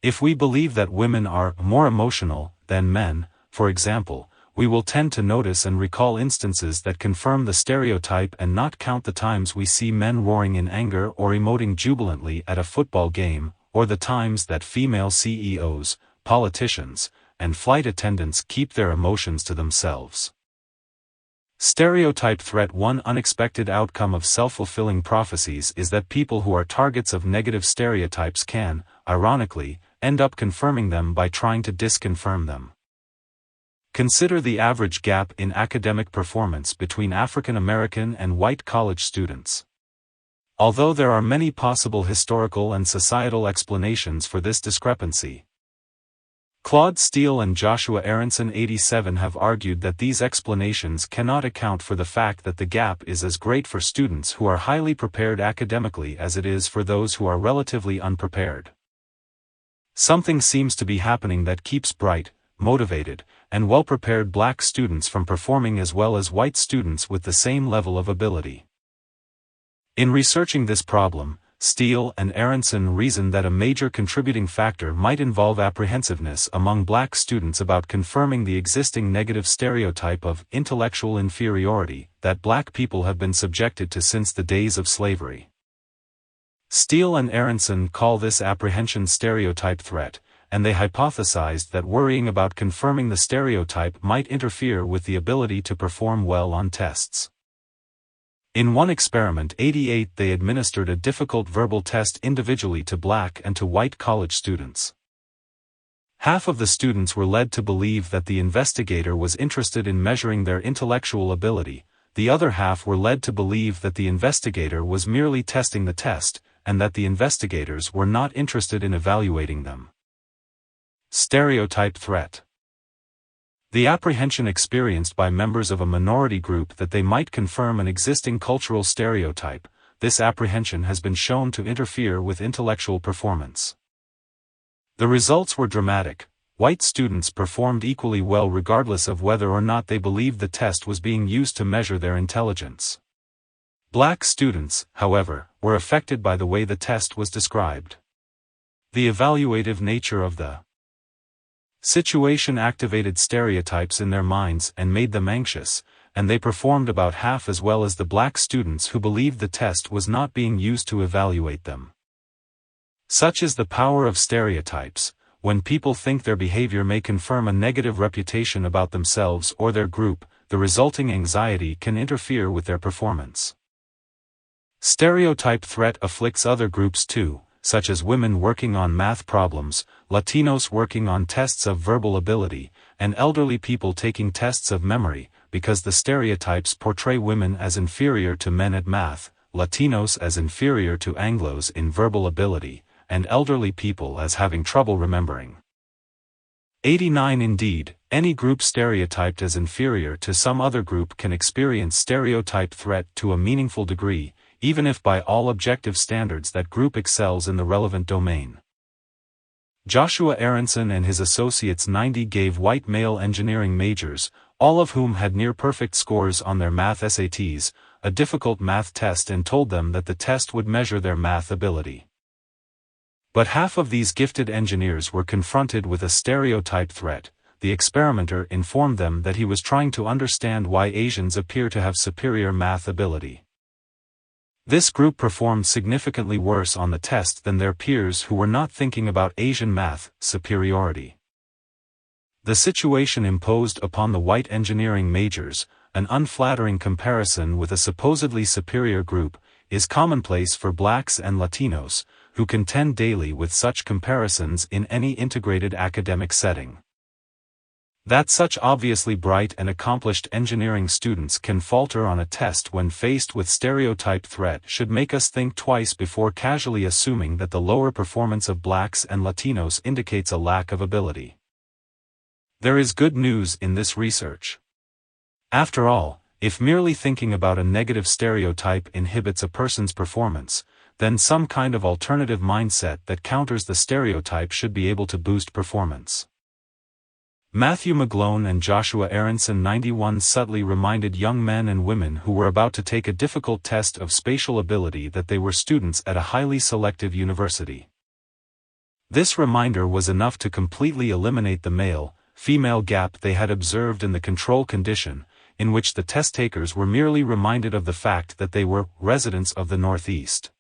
If we believe that women are more emotional than men, for example, we will tend to notice and recall instances that confirm the stereotype and not count the times we see men roaring in anger or emoting jubilantly at a football game, or the times that female CEOs, politicians, and flight attendants keep their emotions to themselves. Stereotype threat. One unexpected outcome of self-fulfilling prophecies is that people who are targets of negative stereotypes can, ironically, end up confirming them by trying to disconfirm them. Consider the average gap in academic performance between African American and white college students. Although there are many possible historical and societal explanations for this discrepancy, Claude Steele and Joshua Aronson 87 have argued that these explanations cannot account for the fact that the gap is as great for students who are highly prepared academically as it is for those who are relatively unprepared. Something seems to be happening that keeps bright, motivated, and well-prepared black students from performing as well as white students with the same level of ability. In researching this problem, Steele and Aronson reasoned that a major contributing factor might involve apprehensiveness among black students about confirming the existing negative stereotype of intellectual inferiority that black people have been subjected to since the days of slavery. Steele and Aronson call this apprehension stereotype threat, and they hypothesized that worrying about confirming the stereotype might interfere with the ability to perform well on tests. In one experiment 88 they administered a difficult verbal test individually to black and to white college students. Half of the students were led to believe that the investigator was interested in measuring their intellectual ability, the other half were led to believe that the investigator was merely testing the test, and that the investigators were not interested in evaluating them. Stereotype threat. The apprehension experienced by members of a minority group that they might confirm an existing cultural stereotype, this apprehension has been shown to interfere with intellectual performance. The results were dramatic. White students performed equally well regardless of whether or not they believed the test was being used to measure their intelligence. Black students, however, were affected by the way the test was described. The evaluative nature of the situation activated stereotypes in their minds and made them anxious, and they performed about half as well as the black students who believed the test was not being used to evaluate them. Such is the power of stereotypes. When people think their behavior may confirm a negative reputation about themselves or their group, the resulting anxiety can interfere with their performance. Stereotype threat afflicts other groups too, such as women working on math problems, Latinos working on tests of verbal ability, and elderly people taking tests of memory, because the stereotypes portray women as inferior to men at math, Latinos as inferior to Anglos in verbal ability, and elderly people as having trouble remembering. 89 Indeed, any group stereotyped as inferior to some other group can experience stereotype threat to a meaningful degree, even if by all objective standards that group excels in the relevant domain. Joshua Aronson and his associates 90 gave white male engineering majors, all of whom had near-perfect scores on their math SATs, a difficult math test and told them that the test would measure their math ability. But half of these gifted engineers were confronted with a stereotype threat. The experimenter informed them that he was trying to understand why Asians appear to have superior math ability. This group performed significantly worse on the test than their peers who were not thinking about Asian math superiority. The situation imposed upon the white engineering majors, an unflattering comparison with a supposedly superior group, is commonplace for blacks and Latinos, who contend daily with such comparisons in any integrated academic setting. That such obviously bright and accomplished engineering students can falter on a test when faced with stereotype threat should make us think twice before casually assuming that the lower performance of blacks and Latinos indicates a lack of ability. There is good news in this research. After all, if merely thinking about a negative stereotype inhibits a person's performance, then some kind of alternative mindset that counters the stereotype should be able to boost performance. Matthew McGlone and Joshua Aronson 91 subtly reminded young men and women who were about to take a difficult test of spatial ability that they were students at a highly selective university. This reminder was enough to completely eliminate the male-female gap they had observed in the control condition, in which the test takers were merely reminded of the fact that they were residents of the Northeast.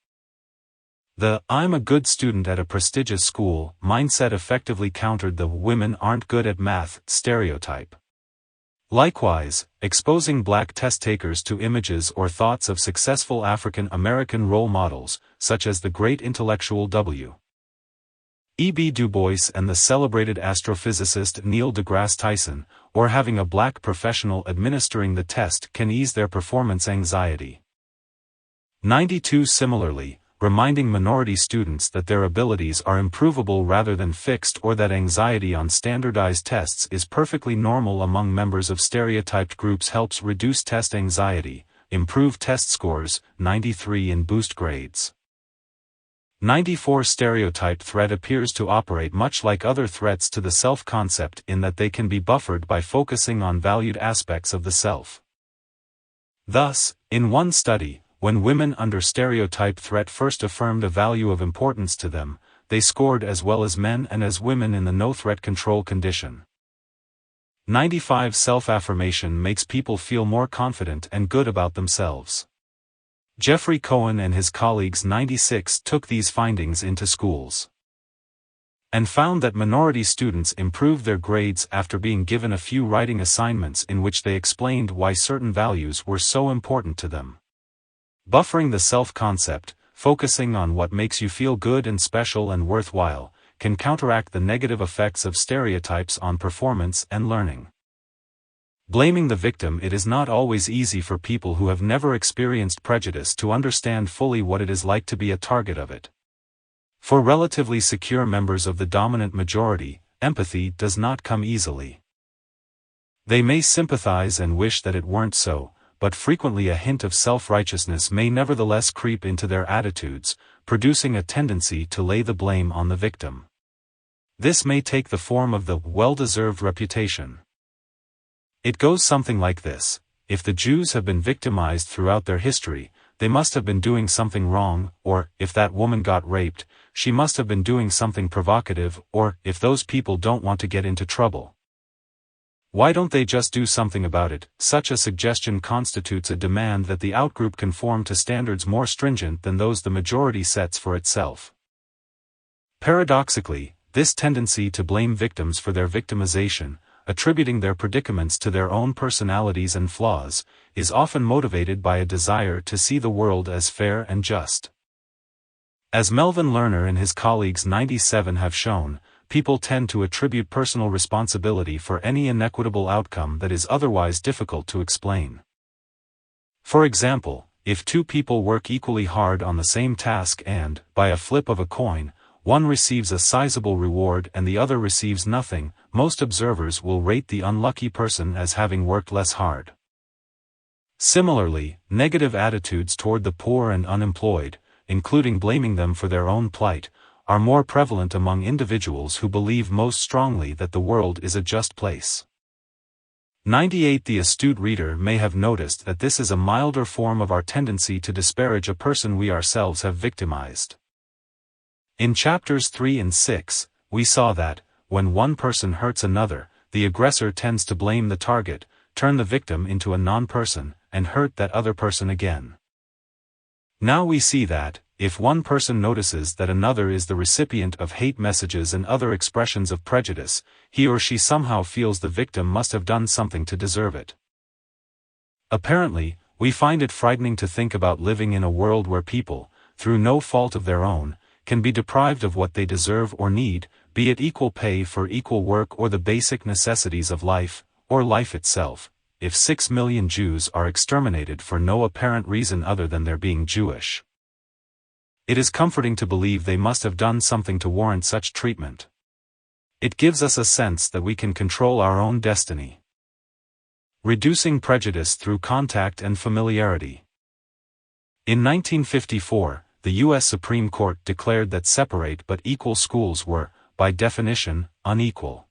The "I'm a good student at a prestigious school" mindset effectively countered the "women aren't good at math" stereotype. Likewise, exposing black test takers to images or thoughts of successful African American role models, such as the great intellectual W. E. B. Du Bois and the celebrated astrophysicist Neil deGrasse Tyson, or having a black professional administering the test can ease their performance anxiety. 92 Similarly, reminding minority students that their abilities are improvable rather than fixed or that anxiety on standardized tests is perfectly normal among members of stereotyped groups helps reduce test anxiety, improve test scores, 93 and boost grades. 94 Stereotype threat appears to operate much like other threats to the self-concept in that they can be buffered by focusing on valued aspects of the self. Thus, in one study, when women under stereotype threat first affirmed a value of importance to them, they scored as well as men and as women in the no-threat control condition. 95 Self-affirmation makes people feel more confident and good about themselves. Jeffrey Cohen and his colleagues 96 took these findings into schools and found that minority students improved their grades after being given a few writing assignments in which they explained why certain values were so important to them. Buffering the self-concept, focusing on what makes you feel good and special and worthwhile, can counteract the negative effects of stereotypes on performance and learning. Blaming the victim. It is not always easy for people who have never experienced prejudice to understand fully what it is like to be a target of it. For relatively secure members of the dominant majority, empathy does not come easily. They may sympathize and wish that it weren't so, but frequently a hint of self-righteousness may nevertheless creep into their attitudes, producing a tendency to lay the blame on the victim. This may take the form of the well-deserved reputation. It goes something like this: if the Jews have been victimized throughout their history, they must have been doing something wrong, or, if that woman got raped, she must have been doing something provocative, or, if those people don't want to get into trouble, why don't they just do something about it? Such a suggestion constitutes a demand that the outgroup conform to standards more stringent than those the majority sets for itself. Paradoxically, this tendency to blame victims for their victimization, attributing their predicaments to their own personalities and flaws, is often motivated by a desire to see the world as fair and just. As Melvin Lerner and his colleagues 97 have shown, people tend to attribute personal responsibility for any inequitable outcome that is otherwise difficult to explain. For example, if two people work equally hard on the same task and, by a flip of a coin, one receives a sizable reward and the other receives nothing, most observers will rate the unlucky person as having worked less hard. Similarly, negative attitudes toward the poor and unemployed, including blaming them for their own plight, are more prevalent among individuals who believe most strongly that the world is a just place. 98. The astute reader may have noticed that this is a milder form of our tendency to disparage a person we ourselves have victimized. In chapters 3 and 6, we saw that, when one person hurts another, the aggressor tends to blame the target, turn the victim into a non-person, and hurt that other person again. Now we see that, if one person notices that another is the recipient of hate messages and other expressions of prejudice, he or she somehow feels the victim must have done something to deserve it. Apparently, we find it frightening to think about living in a world where people, through no fault of their own, can be deprived of what they deserve or need, be it equal pay for equal work or the basic necessities of life, or life itself, if 6 million Jews are exterminated for no apparent reason other than their being Jewish. It is comforting to believe they must have done something to warrant such treatment. It gives us a sense that we can control our own destiny. Reducing prejudice through contact and familiarity. In 1954, the U.S. Supreme Court declared that separate but equal schools were, by definition, unequal.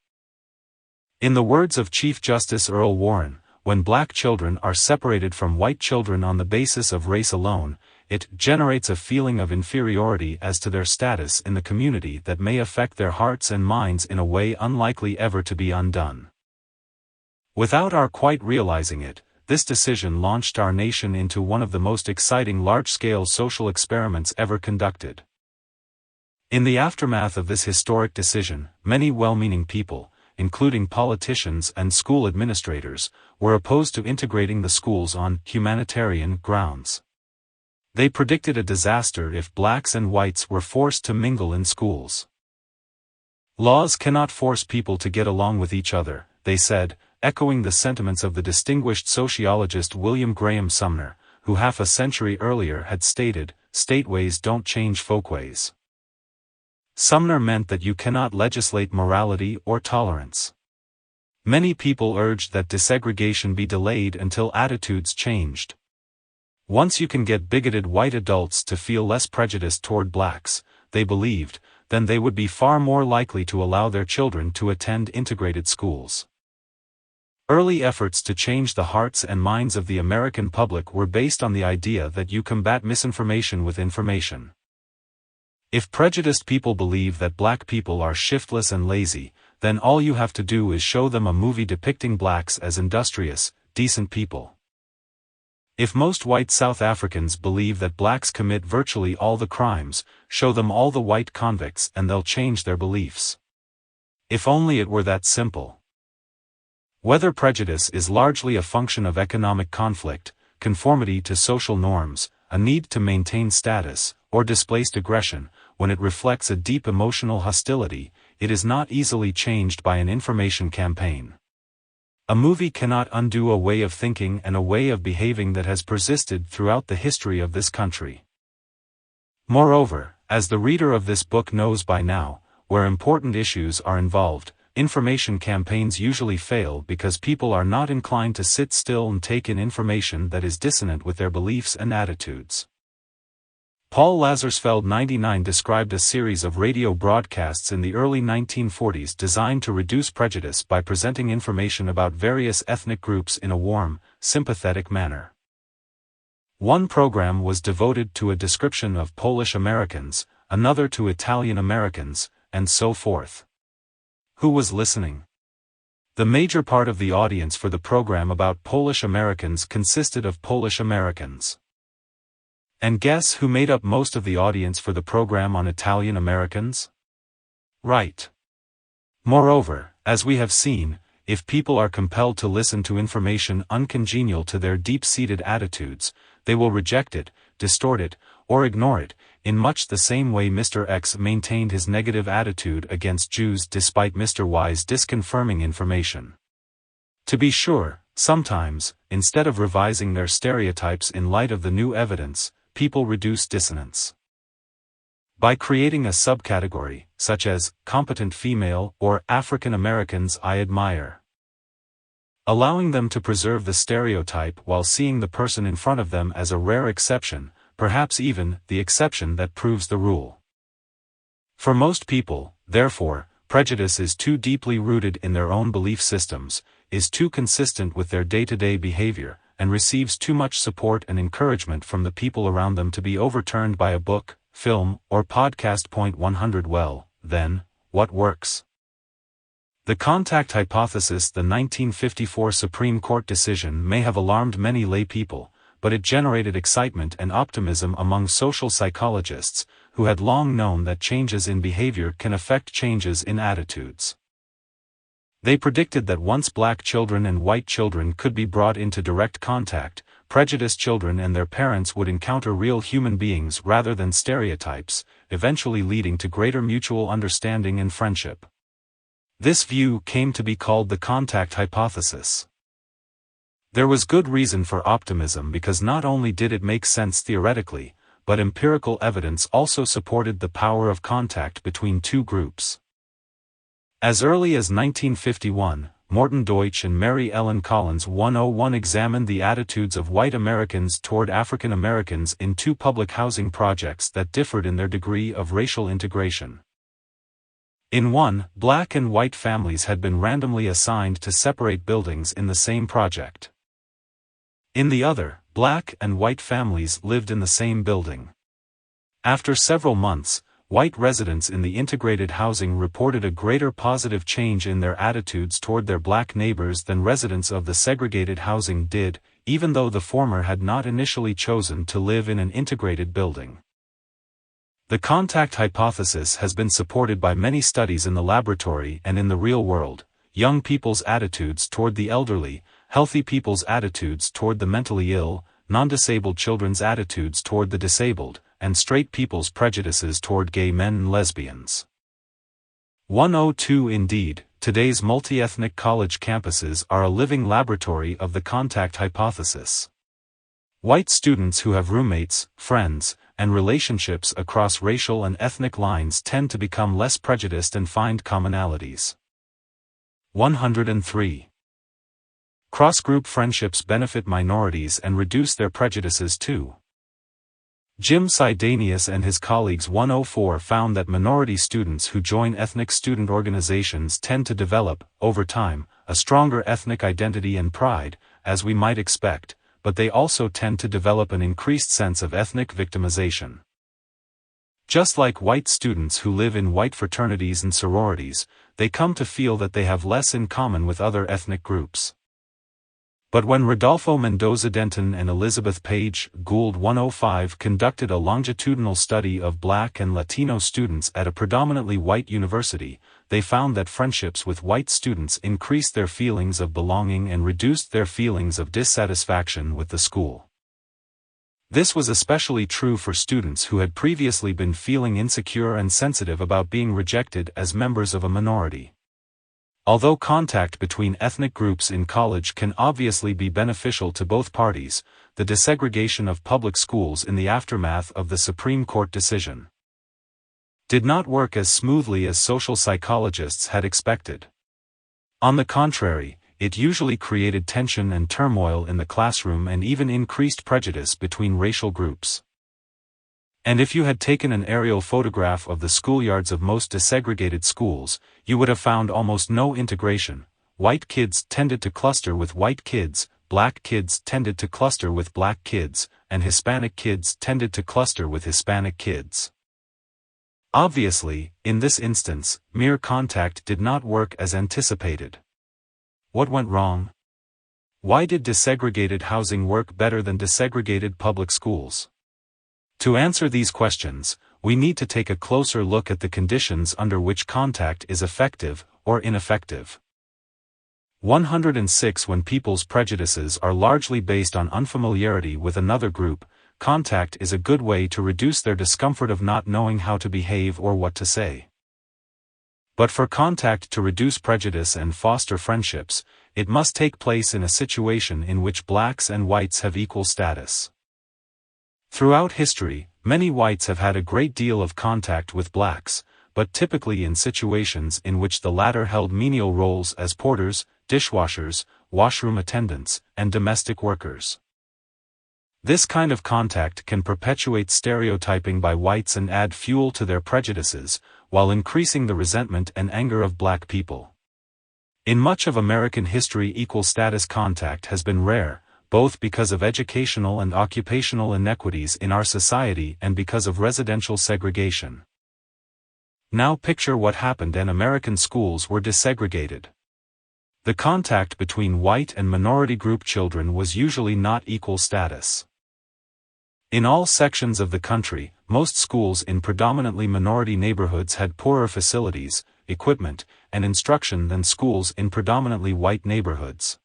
In the words of Chief Justice Earl Warren, when black children are separated from white children on the basis of race alone, it generates a feeling of inferiority as to their status in the community that may affect their hearts and minds in a way unlikely ever to be undone. Without our quite realizing it, this decision launched our nation into one of the most exciting large-scale social experiments ever conducted. In the aftermath of this historic decision, many well-meaning people, including politicians and school administrators, were opposed to integrating the schools on humanitarian grounds. They predicted a disaster if blacks and whites were forced to mingle in schools. Laws cannot force people to get along with each other, they said, echoing the sentiments of the distinguished sociologist William Graham Sumner, who half a century earlier had stated, "State ways don't change folkways." Sumner meant that you cannot legislate morality or tolerance. Many people urged that desegregation be delayed until attitudes changed. Once you can get bigoted white adults to feel less prejudice toward blacks, they believed, then they would be far more likely to allow their children to attend integrated schools. Early efforts to change the hearts and minds of the American public were based on the idea that you combat misinformation with information. If prejudiced people believe that black people are shiftless and lazy, then all you have to do is show them a movie depicting blacks as industrious, decent people. If most white South Africans believe that blacks commit virtually all the crimes, show them all the white convicts and they'll change their beliefs. If only it were that simple. Whether prejudice is largely a function of economic conflict, conformity to social norms, a need to maintain status, or displaced aggression, when it reflects a deep emotional hostility, it is not easily changed by an information campaign. A movie cannot undo a way of thinking and a way of behaving that has persisted throughout the history of this country. Moreover, as the reader of this book knows by now, where important issues are involved, information campaigns usually fail because people are not inclined to sit still and take in information that is dissonant with their beliefs and attitudes. Paul Lazarsfeld 99 described a series of radio broadcasts in the early 1940s designed to reduce prejudice by presenting information about various ethnic groups in a warm, sympathetic manner. One program was devoted to a description of Polish Americans, another to Italian Americans, and so forth. Who was listening? The major part of the audience for the program about Polish Americans consisted of Polish Americans. And guess who made up most of the audience for the program on Italian Americans? Right. Moreover, as we have seen, if people are compelled to listen to information uncongenial to their deep-seated attitudes, they will reject it, distort it, or ignore it, in much the same way Mr. X maintained his negative attitude against Jews despite Mr. Y's disconfirming information. To be sure, sometimes, instead of revising their stereotypes in light of the new evidence, people reduce dissonance. By creating a subcategory, such as, competent female or African Americans I admire. Allowing them to preserve the stereotype while seeing the person in front of them as a rare exception, perhaps even the exception that proves the rule. For most people, therefore, prejudice is too deeply rooted in their own belief systems, is too consistent with their day-to-day behavior, and receives too much support and encouragement from the people around them to be overturned by a book, film, or podcast. Point 100. Well, then, what works? The contact hypothesis. The 1954 Supreme Court decision may have alarmed many lay people, but it generated excitement and optimism among social psychologists, who had long known that changes in behavior can affect changes in attitudes. They predicted that once black children and white children could be brought into direct contact, prejudiced children and their parents would encounter real human beings rather than stereotypes, eventually leading to greater mutual understanding and friendship. This view came to be called the contact hypothesis. There was good reason for optimism because not only did it make sense theoretically, but empirical evidence also supported the power of contact between two groups. As early as 1951, Morton Deutsch and Mary Ellen Collins 101 examined the attitudes of white Americans toward African Americans in two public housing projects that differed in their degree of racial integration. In one, black and white families had been randomly assigned to separate buildings in the same project. In the other, black and white families lived in the same building. After several months, white residents in the integrated housing reported a greater positive change in their attitudes toward their black neighbors than residents of the segregated housing did, even though the former had not initially chosen to live in an integrated building. The contact hypothesis has been supported by many studies in the laboratory and in the real world. Young people's attitudes toward the elderly, healthy people's attitudes toward the mentally ill, non-disabled children's attitudes toward the disabled, and straight people's prejudices toward gay men and lesbians. 102 Indeed, today's multi-ethnic college campuses are a living laboratory of the contact hypothesis. White students who have roommates, friends, and relationships across racial and ethnic lines tend to become less prejudiced and find commonalities. 103. Cross-group friendships benefit minorities and reduce their prejudices too. Jim Sidanius and his colleagues 104 found that minority students who join ethnic student organizations tend to develop, over time, a stronger ethnic identity and pride, as we might expect, but they also tend to develop an increased sense of ethnic victimization. Just like white students who live in white fraternities and sororities, they come to feel that they have less in common with other ethnic groups. But when Rodolfo Mendoza Denton and Elizabeth Page Gould 105 conducted a longitudinal study of black and Latino students at a predominantly white university, they found that friendships with white students increased their feelings of belonging and reduced their feelings of dissatisfaction with the school. This was especially true for students who had previously been feeling insecure and sensitive about being rejected as members of a minority. Although contact between ethnic groups in college can obviously be beneficial to both parties, the desegregation of public schools in the aftermath of the Supreme Court decision did not work as smoothly as social psychologists had expected. On the contrary, it usually created tension and turmoil in the classroom and even increased prejudice between racial groups. And if you had taken an aerial photograph of the schoolyards of most desegregated schools, you would have found almost no integration. White kids tended to cluster with white kids, black kids tended to cluster with black kids, and Hispanic kids tended to cluster with Hispanic kids. Obviously, in this instance, mere contact did not work as anticipated. What went wrong? Why did desegregated housing work better than desegregated public schools? To answer these questions, we need to take a closer look at the conditions under which contact is effective or ineffective. 106 When people's prejudices are largely based on unfamiliarity with another group, contact is a good way to reduce their discomfort of not knowing how to behave or what to say. But for contact to reduce prejudice and foster friendships, it must take place in a situation in which blacks and whites have equal status. Throughout history, many whites have had a great deal of contact with blacks, but typically in situations in which the latter held menial roles as porters, dishwashers, washroom attendants, and domestic workers. This kind of contact can perpetuate stereotyping by whites and add fuel to their prejudices, while increasing the resentment and anger of black people. In much of American history, equal status contact has been rare, both because of educational and occupational inequities in our society and because of residential segregation. Now picture what happened when American schools were desegregated. The contact between white and minority group children was usually not equal status. In all sections of the country, most schools in predominantly minority neighborhoods had poorer facilities, equipment, and instruction than schools in predominantly white neighborhoods.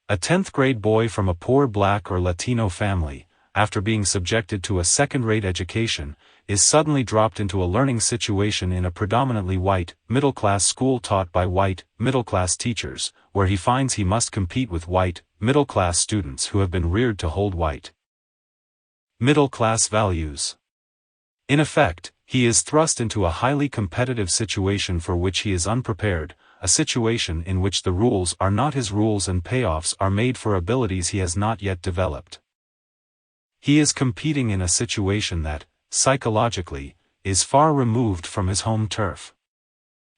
A 10th grade boy from a poor black or Latino family, after being subjected to a second-rate education, is suddenly dropped into a learning situation in a predominantly white, middle-class school taught by white, middle-class teachers, where he finds he must compete with white, middle-class students who have been reared to hold white, middle-class values. In effect, he is thrust into a highly competitive situation for which he is unprepared, a situation in which the rules are not his rules and payoffs are made for abilities he has not yet developed. He is competing in a situation that, psychologically, is far removed from his home turf.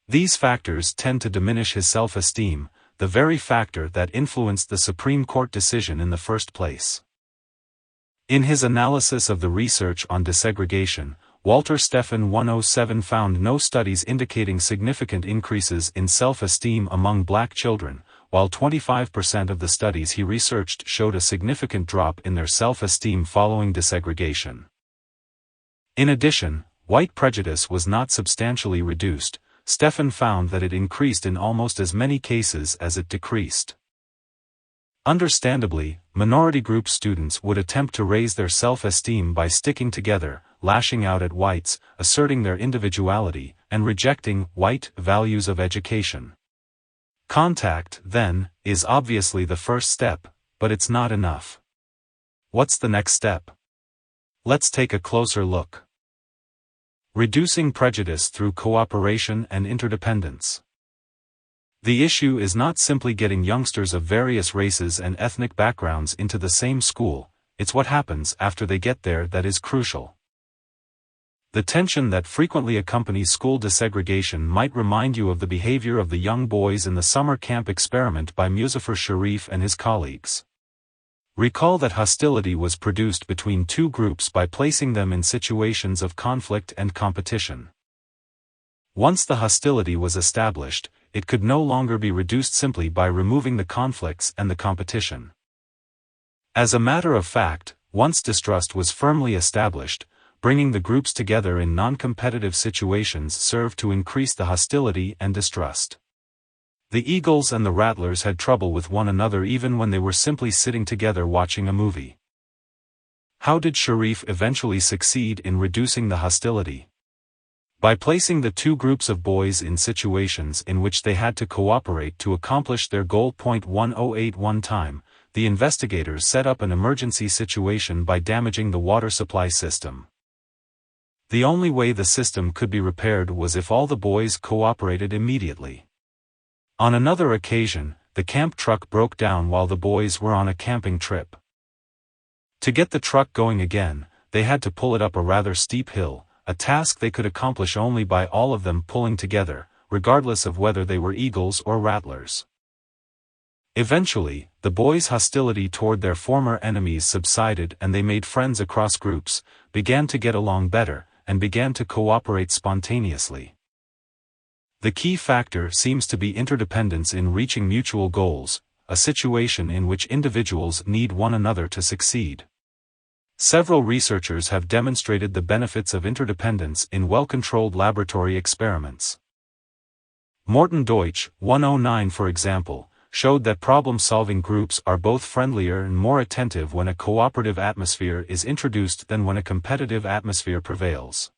These factors tend to diminish his self-esteem, the very factor that influenced the Supreme Court decision in the first place. In his analysis of the research on desegregation, Walter Stephan 107 found no studies indicating significant increases in self-esteem among black children, while 25% of the studies he researched showed a significant drop in their self-esteem following desegregation. In addition, white prejudice was not substantially reduced. Stephan found that it increased in almost as many cases as it decreased. Understandably, minority group students would attempt to raise their self-esteem by sticking together, lashing out at whites, asserting their individuality, and rejecting white values of education. Contact, then, is obviously the first step, but it's not enough. What's the next step? Let's take a closer look. Reducing prejudice through cooperation and interdependence. The issue is not simply getting youngsters of various races and ethnic backgrounds into the same school, it's what happens after they get there that is crucial. The tension that frequently accompanies school desegregation might remind you of the behavior of the young boys in the summer camp experiment by Muzaffar Sharif and his colleagues. Recall that hostility was produced between two groups by placing them in situations of conflict and competition. Once the hostility was established, it could no longer be reduced simply by removing the conflicts and the competition. As a matter of fact, once distrust was firmly established, bringing the groups together in non-competitive situations served to increase the hostility and distrust. The Eagles and the Rattlers had trouble with one another even when they were simply sitting together watching a movie. How did Sharif eventually succeed in reducing the hostility? By placing the two groups of boys in situations in which they had to cooperate to accomplish their goal. 1081 time, the investigators set up an emergency situation by damaging the water supply system. The only way the system could be repaired was if all the boys cooperated immediately. On another occasion, the camp truck broke down while the boys were on a camping trip. To get the truck going again, they had to pull it up a rather steep hill, a task they could accomplish only by all of them pulling together, regardless of whether they were Eagles or Rattlers. Eventually, the boys' hostility toward their former enemies subsided and they made friends across groups, began to get along better, and began to cooperate spontaneously. The key factor seems to be interdependence in reaching mutual goals, a situation in which individuals need one another to succeed. Several researchers have demonstrated the benefits of interdependence in well-controlled laboratory experiments. Morton Deutsch, 109 for example, showed that problem-solving groups are both friendlier and more attentive when a cooperative atmosphere is introduced than when a competitive atmosphere prevails.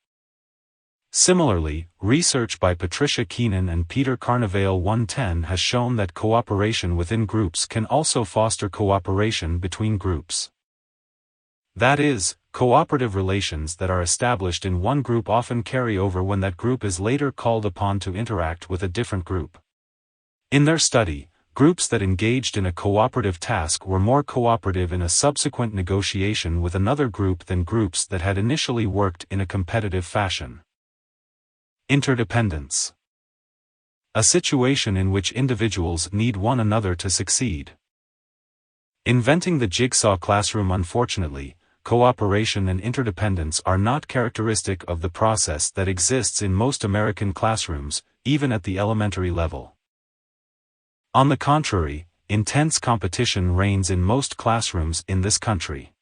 Similarly, research by Patricia Keenan and Peter Carnevale 110 has shown that cooperation within groups can also foster cooperation between groups. That is, cooperative relations that are established in one group often carry over when that group is later called upon to interact with a different group. In their study, groups that engaged in a cooperative task were more cooperative in a subsequent negotiation with another group than groups that had initially worked in a competitive fashion. Interdependence. A situation in which individuals need one another to succeed. Inventing the jigsaw classroom. Unfortunately, cooperation and interdependence are not characteristic of the process that exists in most American classrooms, even at the elementary level. On the contrary, intense competition reigns in most classrooms in this country.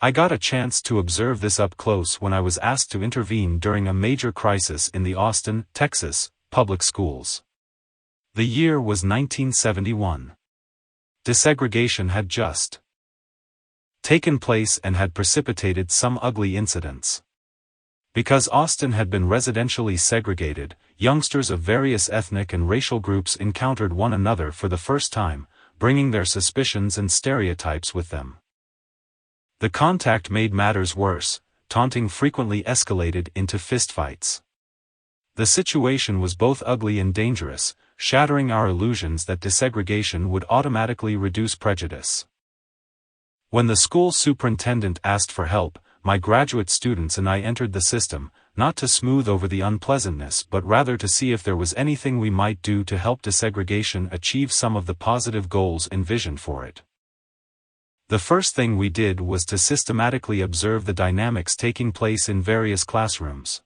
I got a chance to observe this up close when I was asked to intervene during a major crisis in the Austin, Texas, public schools. The year was 1971. Desegregation had just taken place and had precipitated some ugly incidents. Because Austin had been residentially segregated, youngsters of various ethnic and racial groups encountered one another for the first time, bringing their suspicions and stereotypes with them. The contact made matters worse. Taunting frequently escalated into fistfights. The situation was both ugly and dangerous, shattering our illusions that desegregation would automatically reduce prejudice. When the school superintendent asked for help, my graduate students and I entered the system, not to smooth over the unpleasantness but rather to see if there was anything we might do to help desegregation achieve some of the positive goals envisioned for it. The first thing we did was to systematically observe the dynamics taking place in various classrooms.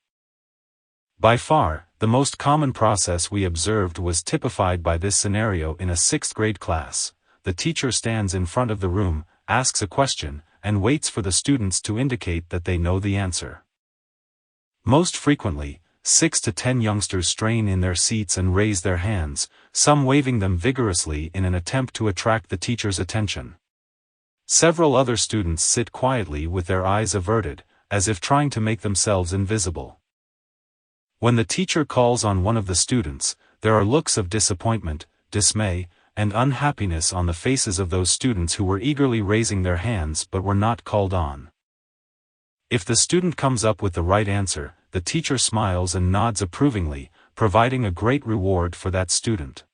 By far, the most common process we observed was typified by this scenario in a 6th grade class. The teacher stands in front of the room, asks a question, and waits for the students to indicate that they know the answer. Most frequently, 6 to 10 youngsters strain in their seats and raise their hands, some waving them vigorously in an attempt to attract the teacher's attention. Several other students sit quietly with their eyes averted, as if trying to make themselves invisible. When the teacher calls on one of the students, there are looks of disappointment, dismay, and unhappiness on the faces of those students who were eagerly raising their hands but were not called on. If the student comes up with the right answer, the teacher smiles and nods approvingly, providing a great reward for that student.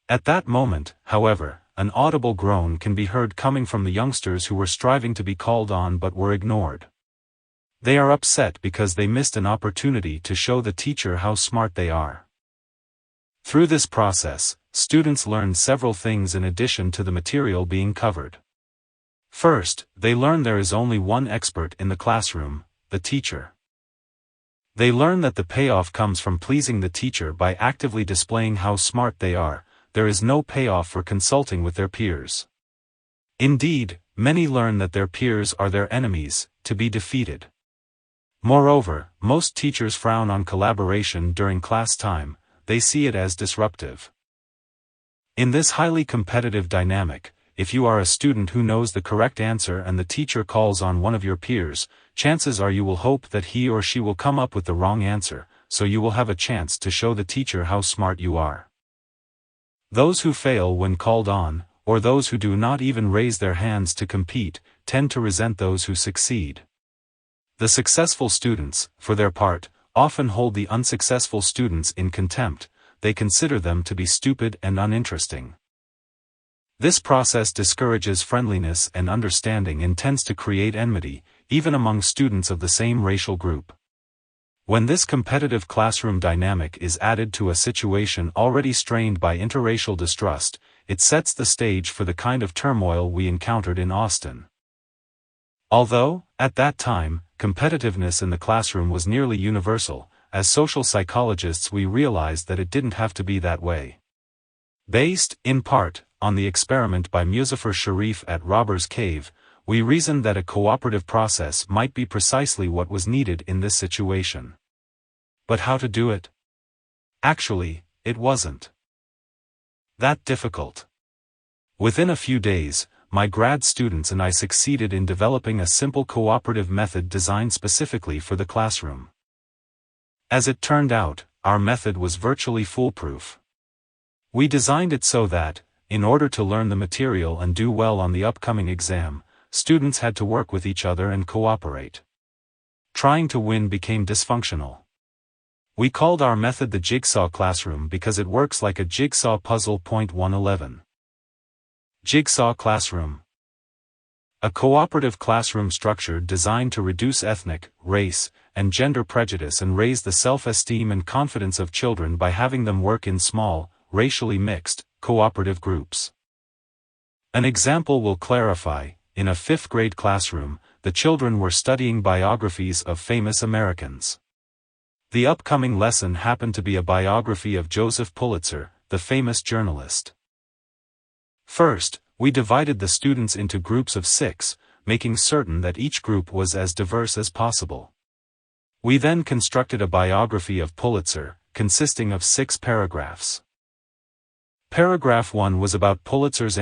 At that moment, however, an audible groan can be heard coming from the youngsters who were striving to be called on but were ignored. They are upset because they missed an opportunity to show the teacher how smart they are. Through this process, students learn several things in addition to the material being covered. First, they learn there is only one expert in the classroom, the teacher. They learn that the payoff comes from pleasing the teacher by actively displaying how smart they are. There is no payoff for consulting with their peers. Indeed, many learn that their peers are their enemies, to be defeated. Moreover, most teachers frown on collaboration during class time. They see it as disruptive. In this highly competitive dynamic, if you are a student who knows the correct answer and the teacher calls on one of your peers, chances are you will hope that he or she will come up with the wrong answer, so you will have a chance to show the teacher how smart you are. Those who fail when called on, or those who do not even raise their hands to compete, tend to resent those who succeed. The successful students, for their part, often hold the unsuccessful students in contempt. They consider them to be stupid and uninteresting. This process discourages friendliness and understanding and tends to create enmity, even among students of the same racial group. When this competitive classroom dynamic is added to a situation already strained by interracial distrust, it sets the stage for the kind of turmoil we encountered in Austin. Although, at that time, competitiveness in the classroom was nearly universal, as social psychologists we realized that it didn't have to be that way. Based, in part, on the experiment by Muzaffar Sharif at Robbers Cave, we reasoned that a cooperative process might be precisely what was needed in this situation. But how to do it? Actually, it wasn't that difficult. Within a few days, my grad students and I succeeded in developing a simple cooperative method designed specifically for the classroom. As it turned out, our method was virtually foolproof. We designed it so that, in order to learn the material and do well on the upcoming exam, students had to work with each other and cooperate. Trying to win became dysfunctional. We called our method the jigsaw classroom because it works like a jigsaw puzzle. 111. Jigsaw classroom. A cooperative classroom structure designed to reduce ethnic, race, and gender prejudice and raise the self-esteem and confidence of children by having them work in small, racially mixed, cooperative groups. An example will clarify. In a 5th grade classroom, the children were studying biographies of famous Americans. The upcoming lesson happened to be a biography of Joseph Pulitzer, the famous journalist. First, we divided the students into groups of 6, making certain that each group was as diverse as possible. We then constructed a biography of Pulitzer, consisting of 6 paragraphs. Paragraph 1 was about Pulitzer's